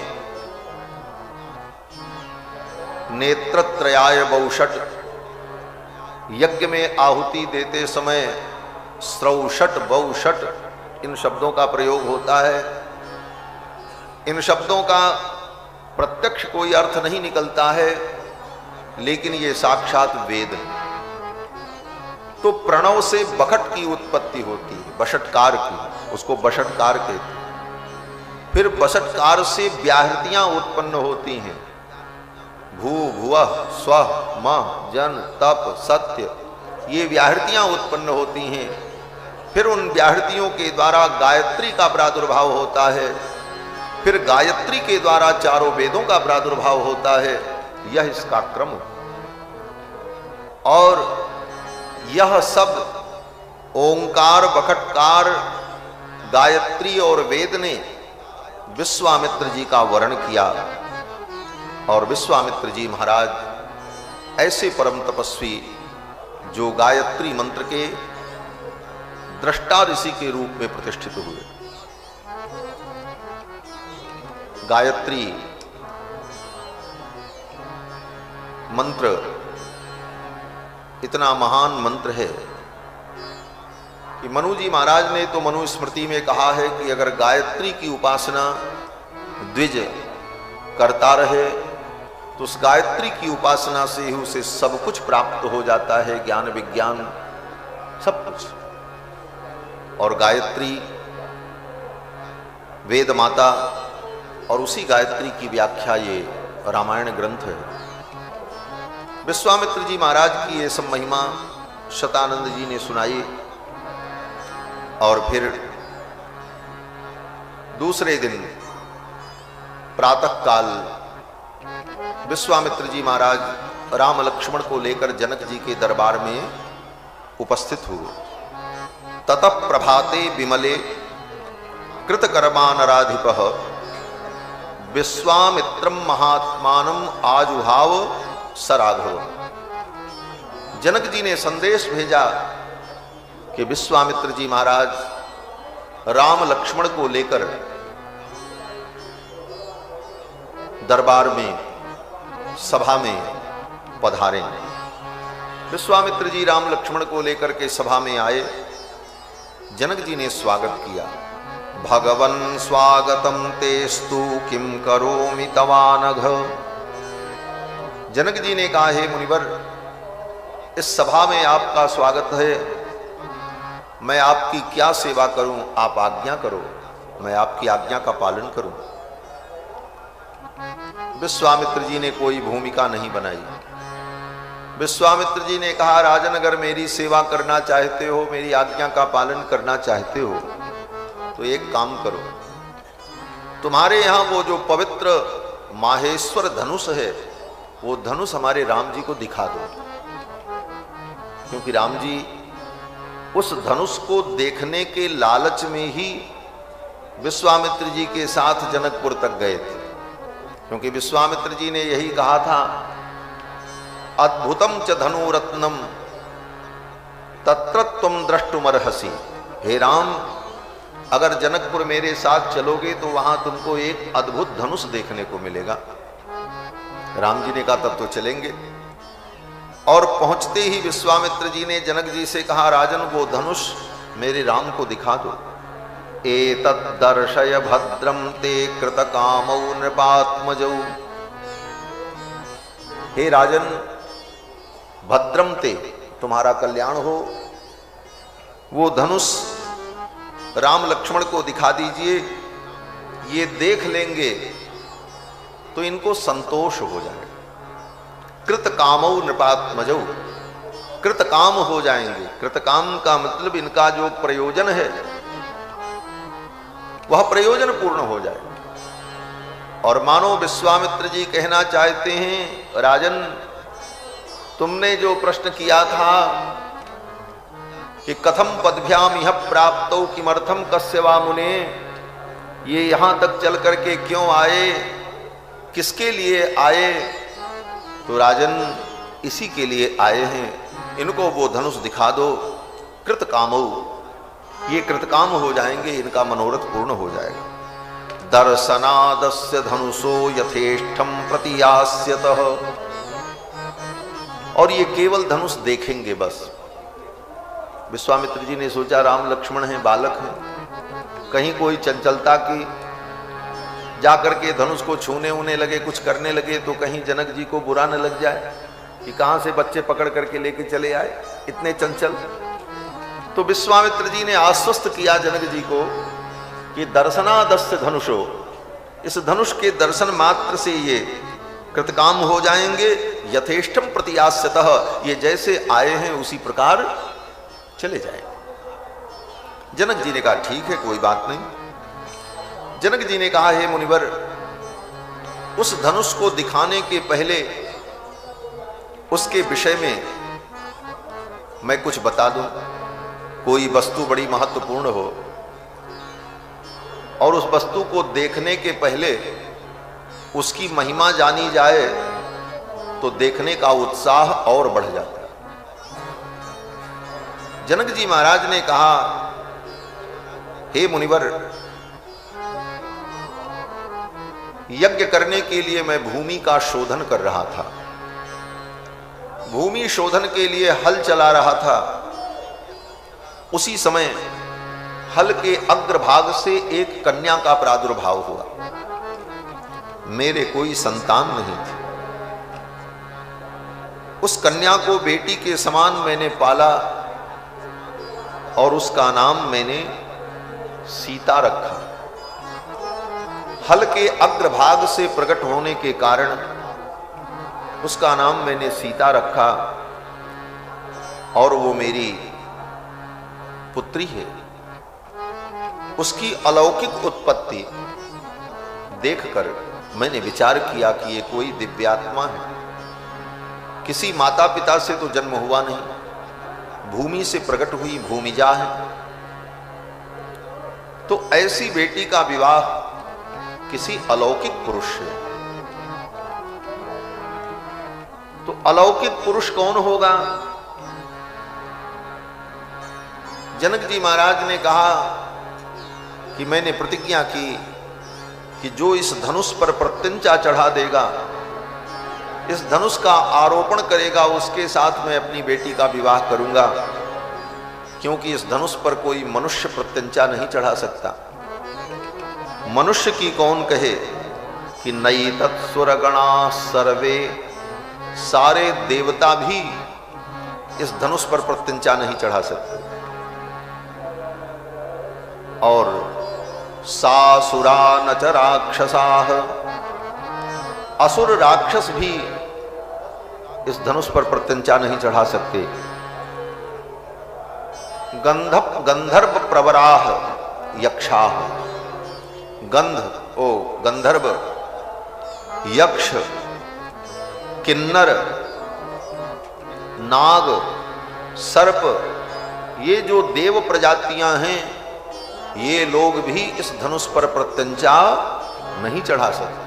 नेत्रत्रयाय बहुषट, यज्ञ में आहुति देते समय स्रौषट बहुषट इन शब्दों का प्रयोग होता है। इन शब्दों का प्रत्यक्ष कोई अर्थ नहीं निकलता है, लेकिन ये साक्षात वेद है। तो प्रणव से बखट की उत्पत्ति होती है, बशटकार की, उसको बशटकार कहते हैं। फिर बशटकार से व्याहृतियां उत्पन्न होती हैं, भू भुवः स्वः मः जन तप सत्य, ये व्याहृतियां उत्पन्न होती हैं। फिर उन व्याहृतियों के द्वारा गायत्री का प्रादुर्भाव होता है, फिर गायत्री के द्वारा चारों वेदों का प्रादुर्भाव होता है। यह इसका क्रम, और यह सब ओंकार, बखटकार, गायत्री और वेद ने विश्वामित्र जी का वर्ण किया। और विश्वामित्र जी महाराज ऐसे परम तपस्वी जो गायत्री मंत्र के दृष्टा ऋषि के रूप में प्रतिष्ठित हुए। गायत्री मंत्र इतना महान मंत्र है कि मनु जी महाराज ने तो मनु स्मृति में कहा है कि अगर गायत्री की उपासना द्विज करता रहे तो उस गायत्री की उपासना से ही उसे सब कुछ प्राप्त हो जाता है, ज्ञान विज्ञान सब कुछ। और गायत्री वेद माता, और उसी गायत्री की व्याख्या ये रामायण ग्रंथ है। विश्वामित्र जी महाराज की ये सब महिमा शतानंद जी ने सुनाई। और फिर दूसरे दिन प्रातः काल विश्वामित्र जी महाराज राम लक्ष्मण को लेकर जनक जी के दरबार में उपस्थित हुए। ततः प्रभाते विमले कृतकर्मा नराधिपः विश्वामित्रम महात्मानम आजुहाव सराघव। जनक जी ने संदेश भेजा कि विश्वामित्र जी महाराज राम लक्ष्मण को लेकर दरबार में सभा में पधारे। विश्वामित्र जी राम लक्ष्मण को लेकर के सभा में आए। जनक जी ने स्वागत किया। भगवन् स्वागतम तेस्तु किम करोमि तवानघ। जनक जी ने कहा, हे मुनिवर, इस सभा में आपका स्वागत है, मैं आपकी क्या सेवा करूं, आप आज्ञा करो, मैं आपकी आज्ञा का पालन करूं। विश्वामित्र जी ने कोई भूमिका नहीं बनाई। विश्वामित्र जी ने कहा, राजन, अगर मेरी सेवा करना चाहते हो, मेरी आज्ञा का पालन करना चाहते हो, तो एक काम करो, तुम्हारे यहां वो जो पवित्र माहेश्वर धनुष है, वो धनुष हमारे राम जी को दिखा दो। क्योंकि राम जी उस धनुष को देखने के लालच में ही विश्वामित्र जी के साथ जनकपुर तक गए थे। क्योंकि विश्वामित्र जी ने यही कहा था, अद्भुतम च धनुरत्नम तत्र त्वं द्रष्टुमर्हसि। हे राम, अगर जनकपुर मेरे साथ चलोगे तो वहां तुमको एक अद्भुत धनुष देखने को मिलेगा। राम जी ने कहा, तब तो चलेंगे। और पहुंचते ही विश्वामित्र जी ने जनक जी से कहा, राजन, वो धनुष मेरे राम को दिखा दो। एतद्दर्शय भद्रम ते कृतकामौ नृपात्मजौ। हे राजन, भद्रम ते, तुम्हारा कल्याण हो, वो धनुष राम लक्ष्मण को दिखा दीजिए। ये देख लेंगे तो इनको संतोष हो जाएगा। कृतकामौ नृपात्मजौ, कृतकाम हो जाएंगे। कृतकाम का मतलब इनका जो प्रयोजन है वह प्रयोजन पूर्ण हो जाए। और मानो विश्वामित्र जी कहना चाहते हैं, राजन, तुमने जो प्रश्न किया था कि कथम पदभ्याम यह प्राप्तौ किमर्थम कस्य वा मुने, ये यहां तक चल करके क्यों आए, किसके लिए आए। तो राजन इसी के लिए आए हैं, इनको वो धनुष दिखा दो। कृतकामौ, ये कृतकाम हो जाएंगे, इनका मनोरथ पूर्ण हो जाएगा। दर्शनादस्य धनुषो यथेष्टम प्रतियास्यतः, और ये केवल धनुष देखेंगे बस। विश्वामित्र जी ने सोचा राम लक्ष्मण हैं, बालक हैं, कहीं कोई चंचलता की जाकर के धनुष को छूने उने लगे, कुछ करने लगे तो कहीं जनक जी को बुरा न लग जाए कि कहां से बच्चे पकड़ करके लेके चले आए, इतने चंचल। तो विश्वामित्र जी ने आश्वस्त किया जनक जी को कि दर्शनादस्य धनुषो, इस धनुष के दर्शन मात्र से ये कृतकाम हो जाएंगे। यथेष्टम प्रतियास्यतः, ये जैसे आए हैं उसी प्रकार चले जाएंगे। जनक जी ने कहा ठीक है, कोई बात नहीं। जनक जी ने कहा हे मुनिवर, उस धनुष को दिखाने के पहले उसके विषय में मैं कुछ बता दूं। कोई वस्तु बड़ी महत्वपूर्ण हो और उस वस्तु को देखने के पहले उसकी महिमा जानी जाए तो देखने का उत्साह और बढ़ जाता है। जनक जी महाराज ने कहा हे मुनिवर, यज्ञ करने के लिए मैं भूमि का शोधन कर रहा था, भूमि शोधन के लिए हल चला रहा था। उसी समय हल के अग्रभाग से एक कन्या का प्रादुर्भाव हुआ। मेरे कोई संतान नहीं थी। उस कन्या को बेटी के समान मैंने पाला और उसका नाम मैंने सीता रखा। हल के अग्रभाग से प्रकट होने के कारण उसका नाम मैंने सीता रखा और वो मेरी पुत्री है। उसकी अलौकिक उत्पत्ति देखकर मैंने विचार किया कि ये कोई दिव्यात्मा है, किसी माता पिता से तो जन्म हुआ नहीं, भूमि से प्रकट हुई भूमिजा है। तो ऐसी बेटी का विवाह किसी अलौकिक पुरुष से, तो अलौकिक पुरुष कौन होगा? जनक जी महाराज ने कहा कि मैंने प्रतिज्ञा की कि जो इस धनुष पर प्रत्यंचा चढ़ा देगा, इस धनुष का आरोपण करेगा, उसके साथ मैं अपनी बेटी का विवाह करूंगा, क्योंकि इस धनुष पर कोई मनुष्य प्रत्यंचा नहीं चढ़ा सकता। मनुष्य की कौन कहे कि नई तत्सुरगणा सर्वे, सारे देवता भी इस धनुष पर प्रत्यंचा नहीं चढ़ा सकते। और सासुरा न च राक्षसाः, असुर राक्षस भी इस धनुष पर प्रत्यंचा नहीं चढ़ा सकते। गंधर्व प्रवराः यक्षाः, गंधर्व, यक्ष, किन्नर, नाग, सर्प, ये जो देव प्रजातियां हैं, ये लोग भी इस धनुष पर प्रत्यंचा नहीं चढ़ा सकते।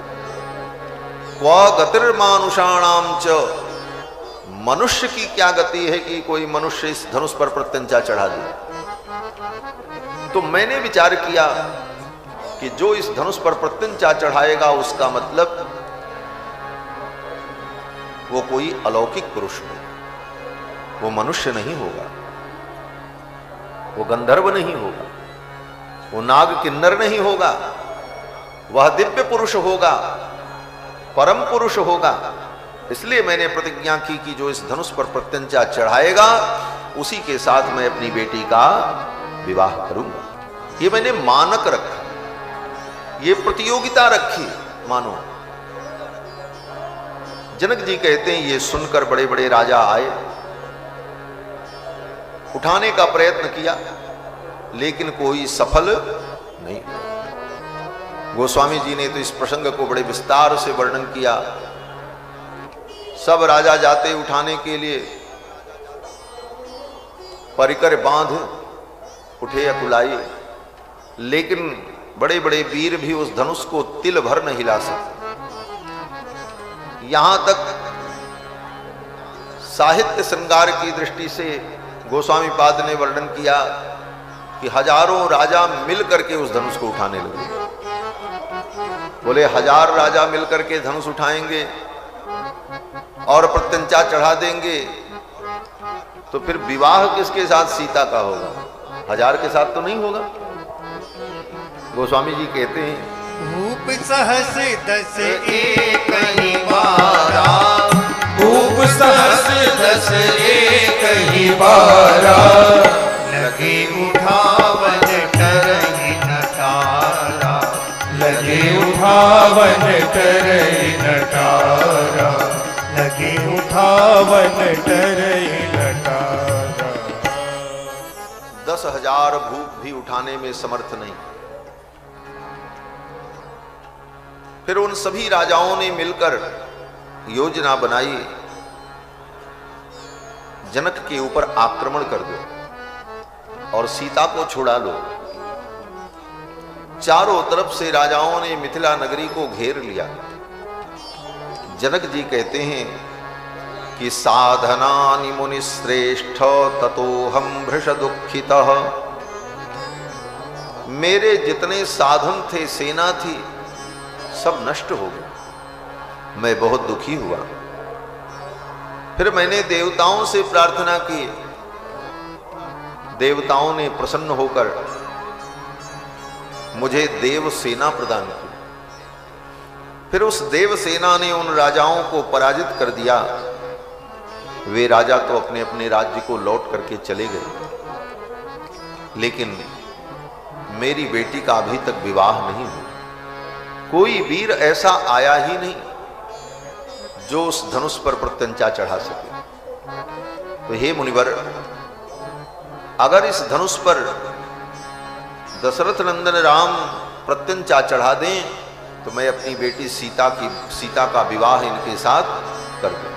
क्व गतिर्मानुषाणाम च, मनुष्य की क्या गति है कि कोई मनुष्य इस धनुष पर प्रत्यंचा चढ़ा दे। तो मैंने विचार किया कि जो इस धनुष पर प्रत्यंचा चढ़ाएगा उसका मतलब वो कोई अलौकिक पुरुष हो, वो मनुष्य नहीं होगा, वो गंधर्व नहीं होगा, वो नाग किन्नर नहीं होगा, वह दिव्य पुरुष होगा, परम पुरुष होगा। इसलिए मैंने प्रतिज्ञा की कि जो इस धनुष पर प्रत्यंचा चढ़ाएगा उसी के साथ मैं अपनी बेटी का विवाह करूंगा। ये मैंने मानक रखा, ये प्रतियोगिता रखी मानो। जनक जी कहते हैं ये सुनकर बड़े बड़े राजा आए, उठाने का प्रयत्न किया लेकिन कोई सफल नहीं। गोस्वामी जी ने तो इस प्रसंग को बड़े विस्तार से वर्णन किया। सब राजा जाते उठाने के लिए, परिकर बांध उठे अकुलाई, लेकिन बड़े बड़े वीर भी उस धनुष को तिल भर न हिला सकते। यहां तक साहित्य श्रृंगार की दृष्टि से गोस्वामी पाद ने वर्णन किया कि हजारों राजा मिलकर के उस धनुष को उठाने लगे। बोले 1000 राजा मिलकर के धनुष उठाएंगे और प्रत्यंचा चढ़ा देंगे तो फिर विवाह किसके साथ सीता का होगा? 1000 के साथ तो नहीं होगा। गोस्वामी जी कहते हैं भूप सहस 10 एक ही बारा, भूप सहस 10 एक ही बारा, लगे उठावन करहि नटारा, लगे उठावन करहि नटारा, लगे उठावन करहि नटारा। 10,000 भूप भी उठाने में समर्थ नहीं। फिर उन सभी राजाओं ने मिलकर योजना बनाई, जनक के ऊपर आक्रमण कर दो और सीता को छुड़ा लो। चारों तरफ से राजाओं ने मिथिला नगरी को घेर लिया। जनक जी कहते हैं कि साधनानि मुनिश्रेष्ठ ततोहम भृश दुखितः। मेरे जितने साधन थे, सेना थी, सब नष्ट हो गए। मैं बहुत दुखी हुआ। फिर मैंने देवताओं से प्रार्थना की। देवताओं ने प्रसन्न होकर मुझे देव सेना प्रदान की। फिर उस देव सेना ने उन राजाओं को पराजित कर दिया। वे राजा तो अपने अपने राज्य को लौट करके चले गए, लेकिन मेरी बेटी का अभी तक विवाह नहीं हुआ। कोई वीर ऐसा आया ही नहीं जो उस धनुष पर प्रत्यंचा चढ़ा सके। तो हे मुनिवर, अगर इस धनुष पर दशरथ नंदन राम प्रत्यंचा चढ़ा दें तो मैं अपनी बेटी सीता का विवाह इनके साथ कर दूं।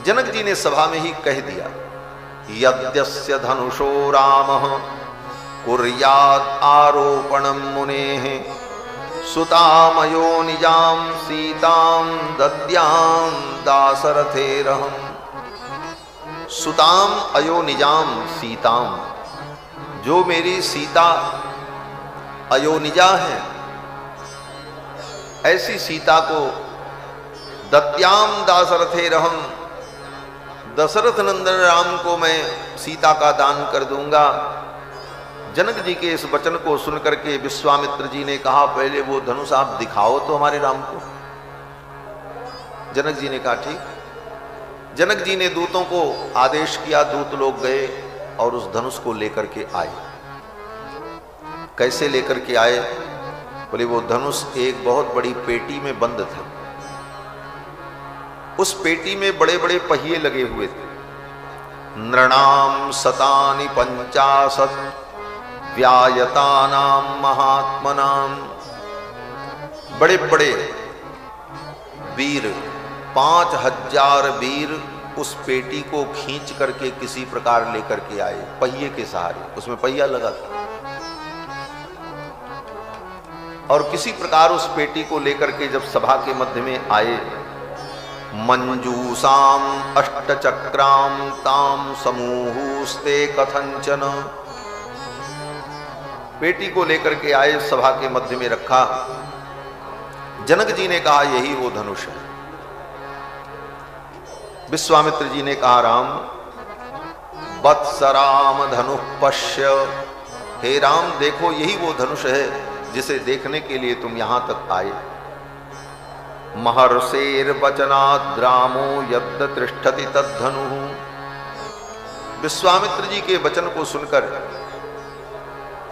जनक जी ने सभा में ही कह दिया, यद्यस्य धनुषो रामः कुर्यात् आरोपणं मुनेः, सुतामयो निजाम सीतां दद्यां दासरथेरहम्। सुताम अयो निजाम सीताम, जो मेरी सीता अयोनिजा है, ऐसी सीता को दद्याम दासरथेरहम्, दशरथ नंदन राम को मैं सीता का दान कर दूंगा। जनक जी के इस वचन को सुनकर के विश्वामित्र जी ने कहा, पहले वो धनुष आप दिखाओ तो हमारे राम को। जनक जी ने कहा ठीक। जनक जी ने दूतों को आदेश किया, दूत लोग गए और उस धनुष को लेकर के आए। कैसे लेकर के आए? बोले वो धनुष एक बहुत बड़ी पेटी में बंद था। उस पेटी में बड़े बड़े पहिए लगे हुए थे। नृणाम शतानि 50 व्यायतानाम महात्मनाम। बड़े बड़े वीर, 5000 वीर उस पेटी को खींच करके किसी प्रकार लेकर के आए, पहिए के सहारे। उसमें पहिया लगा था और किसी प्रकार उस पेटी को लेकर के जब सभा के मध्य में आए, मंजूसाम अष्टचक्राम ताम समूहुस्ते कथंचन। पेटी को लेकर के आए, सभा के मध्य में रखा। जनक जी ने कहा यही वो धनुष है। विश्वामित्र जी ने कहा राम, वत्सराम धनुः पश्य। हे राम, देखो यही वो धनुष है जिसे देखने के लिए तुम यहां तक आए। महर्षेर वचनाद् रामो यद् तिष्ठति तद्धनुः। विश्वामित्र जी के वचन को सुनकर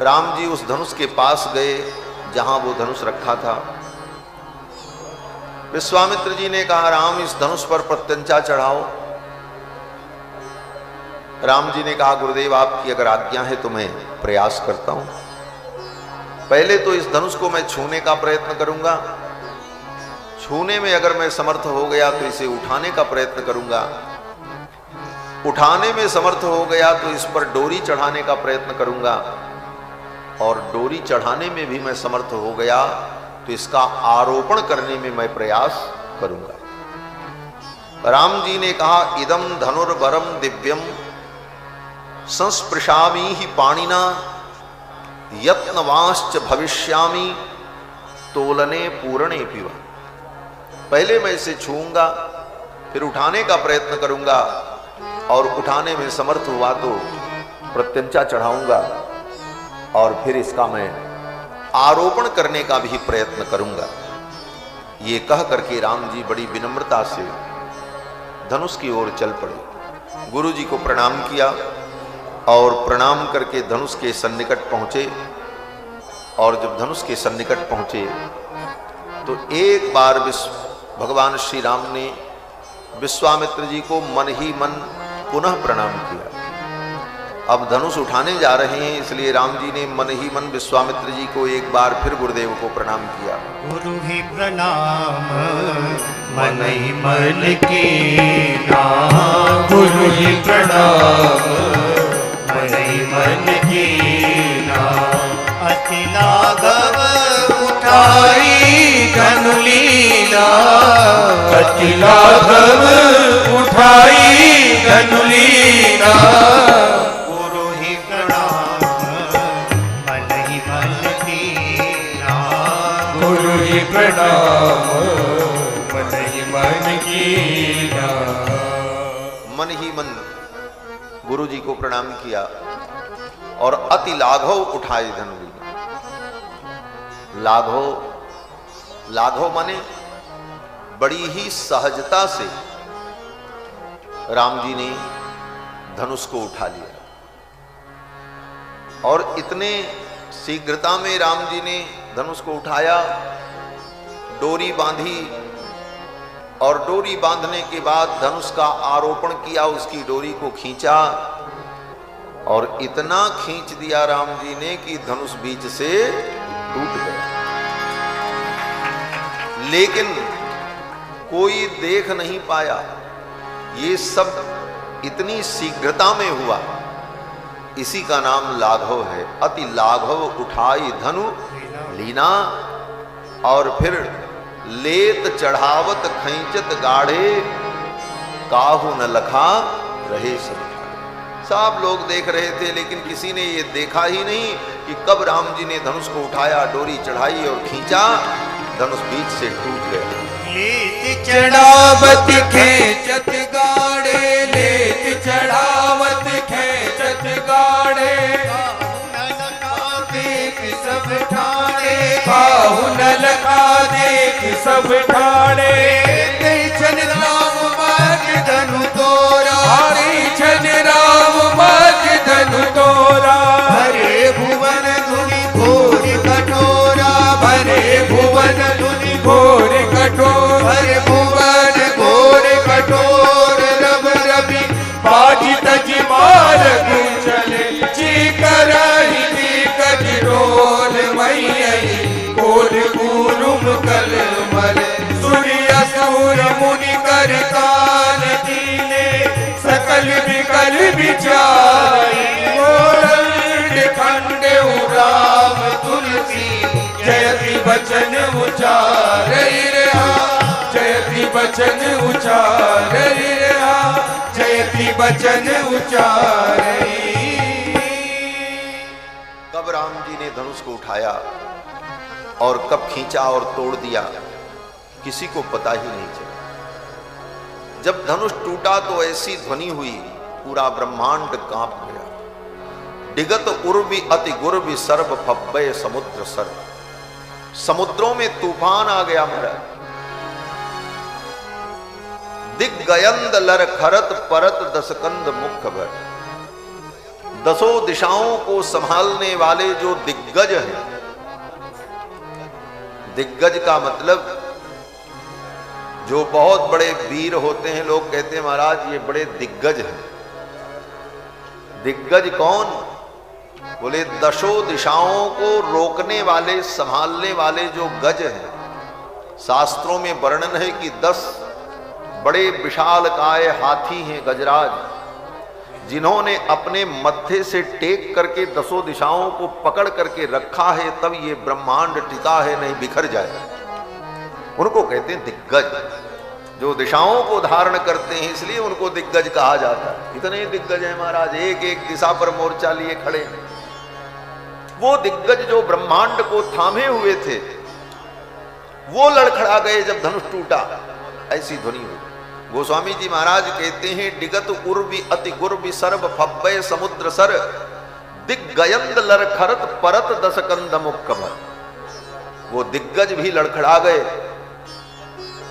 राम जी उस धनुष के पास गए जहां वो धनुष रखा था। विश्वामित्र जी ने कहा राम, इस धनुष पर प्रत्यंचा चढ़ाओ। राम जी ने कहा गुरुदेव, आपकी अगर आज्ञा है तो मैं प्रयास करता हूं। पहले तो इस धनुष को मैं छूने का प्रयत्न करूंगा। छूने में अगर मैं समर्थ हो गया तो इसे उठाने का प्रयत्न करूंगा। उठाने में समर्थ हो गया तो इस पर डोरी चढ़ाने का प्रयत्न करूंगा, और डोरी चढ़ाने में भी मैं समर्थ हो गया तो इसका आरोपण करने में मैं प्रयास करूंगा। राम जी ने कहा, इदम धनुर्वरम दिव्यम संस्पृशामि ही पाणिना यत्नवांश्च भविष्यामि तोलने पूरणे पिवा। पहले मैं इसे छूऊंगा, फिर उठाने का प्रयत्न करूंगा, और उठाने में समर्थ हुआ तो प्रत्यंचा चढ़ाऊंगा, और फिर इसका मैं आरोपण करने का भी प्रयत्न करूंगा। ये कह करके राम जी बड़ी विनम्रता से धनुष की ओर चल पड़े। गुरु जी को प्रणाम किया और प्रणाम करके धनुष के सन्निकट पहुंचे, और जब धनुष के सन्निकट पहुंचे तो एक बार भगवान श्री राम ने विश्वामित्र जी को मन ही मन पुनः प्रणाम किया। अब धनुष उठाने जा रहे हैं, इसलिए राम जी ने मन ही मन विश्वामित्र जी को एक बार फिर गुरुदेव को प्रणाम किया। गुरु ही प्रणाम मन ही मन कीना, गुरु ही प्रणाम मन ही मन कीना। अति लाघव उठाई धनु लीना, अति लाघव उठाई धनु लीना। गुरु ही प्रणाम मन ही मन कीना, गुरु ही प्रणाम मन ही मन कीना। मन ही मन गुरु जी को प्रणाम किया और अति लाघव उठाए धनु लीना। लाघव, लाघव माने बड़ी ही सहजता से राम जी ने धनुष को उठा लिया, और इतने शीघ्रता में राम जी ने धनुष को उठाया, डोरी बांधी, और डोरी बांधने के बाद धनुष का आरोपण किया, उसकी डोरी को खींचा, और इतना खींच दिया राम जी ने कि धनुष बीच से टूट गया। लेकिन कोई देख नहीं पाया, ये सब इतनी शीघ्रता में हुआ, इसी का नाम लाघव है। अति लाघव उठाई धनु लीना, और फिर लेत चढ़ावत खैंचत गाढ़े, काहू न लखा रहे सब। सब लोग देख रहे थे, लेकिन किसी ने ये देखा ही नहीं कि कब राम जी ने धनुष को उठाया, डोरी चढ़ाई और खींचा, धनुष बीच से टूट गया। लेत चढ़ावत खेचत गाड़े, लेत चढ़ावत खेचत गाड़े। देख सब ठाणे, काहू न लखा देख सब ठाणे। छन राम मार्ग धनु तोरा, छन राम मार्ग धनु तोरा। भरे भुवन धुनि घोर कठोरा, भरे भुवन धुनि घोर कठोर। भरे भुवन घोर कठोर। रब रवि बाजी तजी मार्ग चले, चीकर कजरोल मई कोल गुरुम कल मल। सूर्य सूर मुनि कर कान दीने, सकल विकल विचारी। खंड राम तुलसी, जयति बचन उचार रहा, जयति बचन उचार रहा, जयति बचन उचार। कब राम जी ने धनुष को उठाया और कब खींचा और तोड़ दिया, किसी को पता ही नहीं चला। जब धनुष टूटा तो ऐसी ध्वनि हुई, पूरा ब्रह्मांड कांप गया। डिगत उर्वी अति गुर्वी सर्व फब्बय समुद्र सर्व। समुद्रों में तूफान आ गया महाराज। दिग्गयंद लर खरत परत दसकंद मुख भर। दसों दिशाओं को संभालने वाले जो दिग्गज हैं, दिग्गज का मतलब जो बहुत बड़े वीर होते हैं, लोग कहते हैं महाराज ये बड़े दिग्गज हैं। दिग्गज कौन? बोले दशों दिशाओं को रोकने वाले, संभालने वाले जो गज हैं। शास्त्रों में वर्णन है कि 10 बड़े विशाल काय हाथी हैं गजराज, जिन्होंने अपने मत्थे से टेक करके दसों दिशाओं को पकड़ करके रखा है, तब ये ब्रह्मांड टिका है, नहीं बिखर जाए। उनको कहते हैं दिग्गज, जो दिशाओं को धारण करते हैं, इसलिए उनको दिग्गज कहा जाता है। इतने दिग्गज हैं महाराज, एक एक दिशा पर मोर्चा लिए खड़े हैं। वो दिग्गज जो ब्रह्मांड को थामे हुए थे, वो लड़खड़ा गए जब धनुष टूटा, ऐसी ध्वनि हुई। गोस्वामी जी महाराज कहते हैं, डिगत उर्वि अति गुर्वि सर्व फब्बय समुद्र सर, दिग्गयंद लरखरत परत दसकंद मुक्क भर। वो दिग्गज भी लड़खड़ा गए।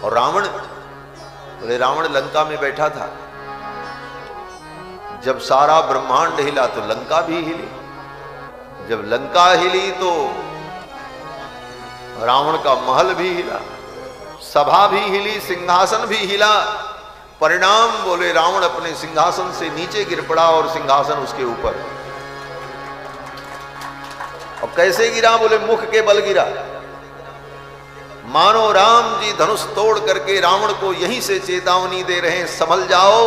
और रावण, बोले रावण लंका में बैठा था, जब सारा ब्रह्मांड हिला तो लंका भी हिली, जब लंका हिली तो रावण का महल भी हिला, सभा भी हिली, सिंहासन भी हिला। परिणाम बोले रावण अपने सिंहासन से नीचे गिर पड़ा और सिंहासन उसके ऊपर। और कैसे गिरा? बोले मुख के बल गिरा। मानो राम जी धनुष तोड़ करके रावण को यहीं से चेतावनी दे रहे हैं, संभल जाओ,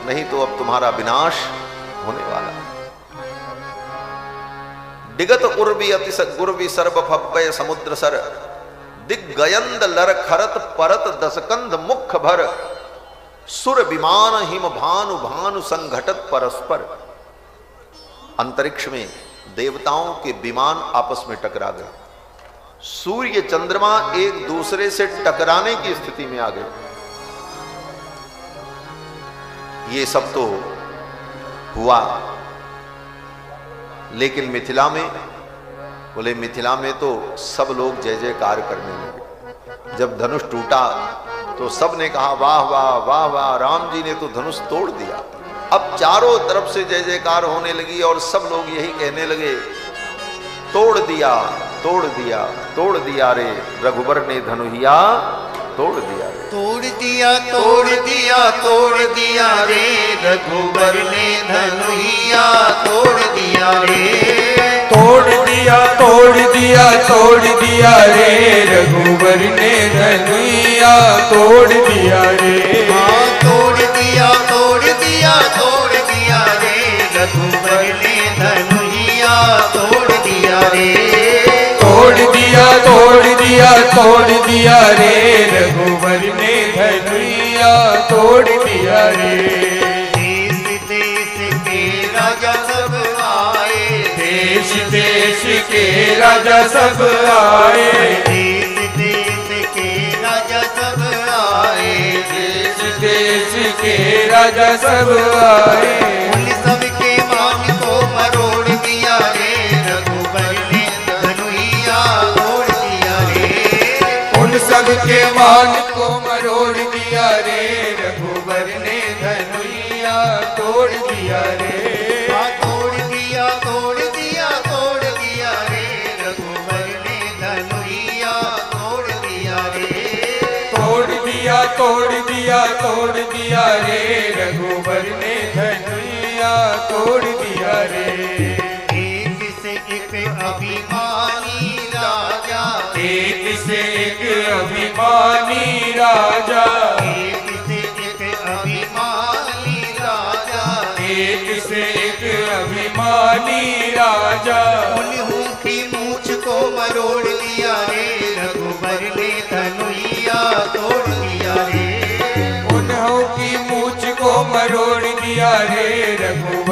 नहीं तो अब तुम्हारा विनाश होने वाला है। डिगत उर्वि अति गुर्वि सर्व फब्बय समुद्र सर, दिग्गयंद लर खरत परत दसकंध मुख भर, सुर विमान हिम भानु भानु संघटत परस्पर। अंतरिक्ष में देवताओं के विमान आपस में टकरा गए, सूर्य चंद्रमा एक दूसरे से टकराने की स्थिति में आ गए। ये सब तो हुआ, लेकिन मिथिला में, बोले मिथिला में तो सब लोग जय जयकार करने लगे। जब धनुष टूटा तो सब ने कहा वाह वाह वाह वाह, राम जी ने तो धनुष तोड़ दिया। अब चारों तरफ से जय जयकार होने लगी और सब लोग यही कहने लगे, तोड़ दिया तोड़ दिया तोड़ दिया रे रघुबर ने धनुहिया तोड़ दिया रे। तोड़ दिया तोड़ दिया तोड़ दिया रे रघुबर ने धनुहिया तोड़ दिया रे। तोड़ दिया तोड़ दिया तोड़ दिया रे रघुबर ने धनुहिया तोड़ दिया रे। हाँ तोड़ दिया तोड़ दिया तोड़ दिया रे रघुबर ने धनुहिया तोड़ दिया रे। तोड़ दिया तोड़ दिया तोड़ दिया रे रघुबर ने धनुहिया तोड़ दिया रे। देश देश के राजा सब आए, देश देश के राजा सब आए, देश देश के राजा सब आए, देश देश के राजा सब आए। उन सब के मान को मरोड़ दिया रे रघुबर ने धनुहिया तोड़ दिया रे। उन सब के मान को मरोड़ दिया रे रघुबर ने धनुहिया तोड़ दिया रे। हाँ तोड़ दिया तोड़ दिया तोड़ दिया रे रघुबर ने धनुहिया तोड़ दिया रे। तोड़ दिया तोड़ दिया तोड़ दिया रे रघुबर ने धनुहिया तोड़ दिया रे। एक से एक अभिमानी राजा, एक से एक अभिमानी राजा, एक से एक अभिमानी राजा, एक से एक अभिमानी राजा। उन्हों की मूछ को मरोड़ दिया रे रघुबर ने धनुहिया तोड़ दिया रे। उन्हों की मूछ को मरोड़ दिया रे रघु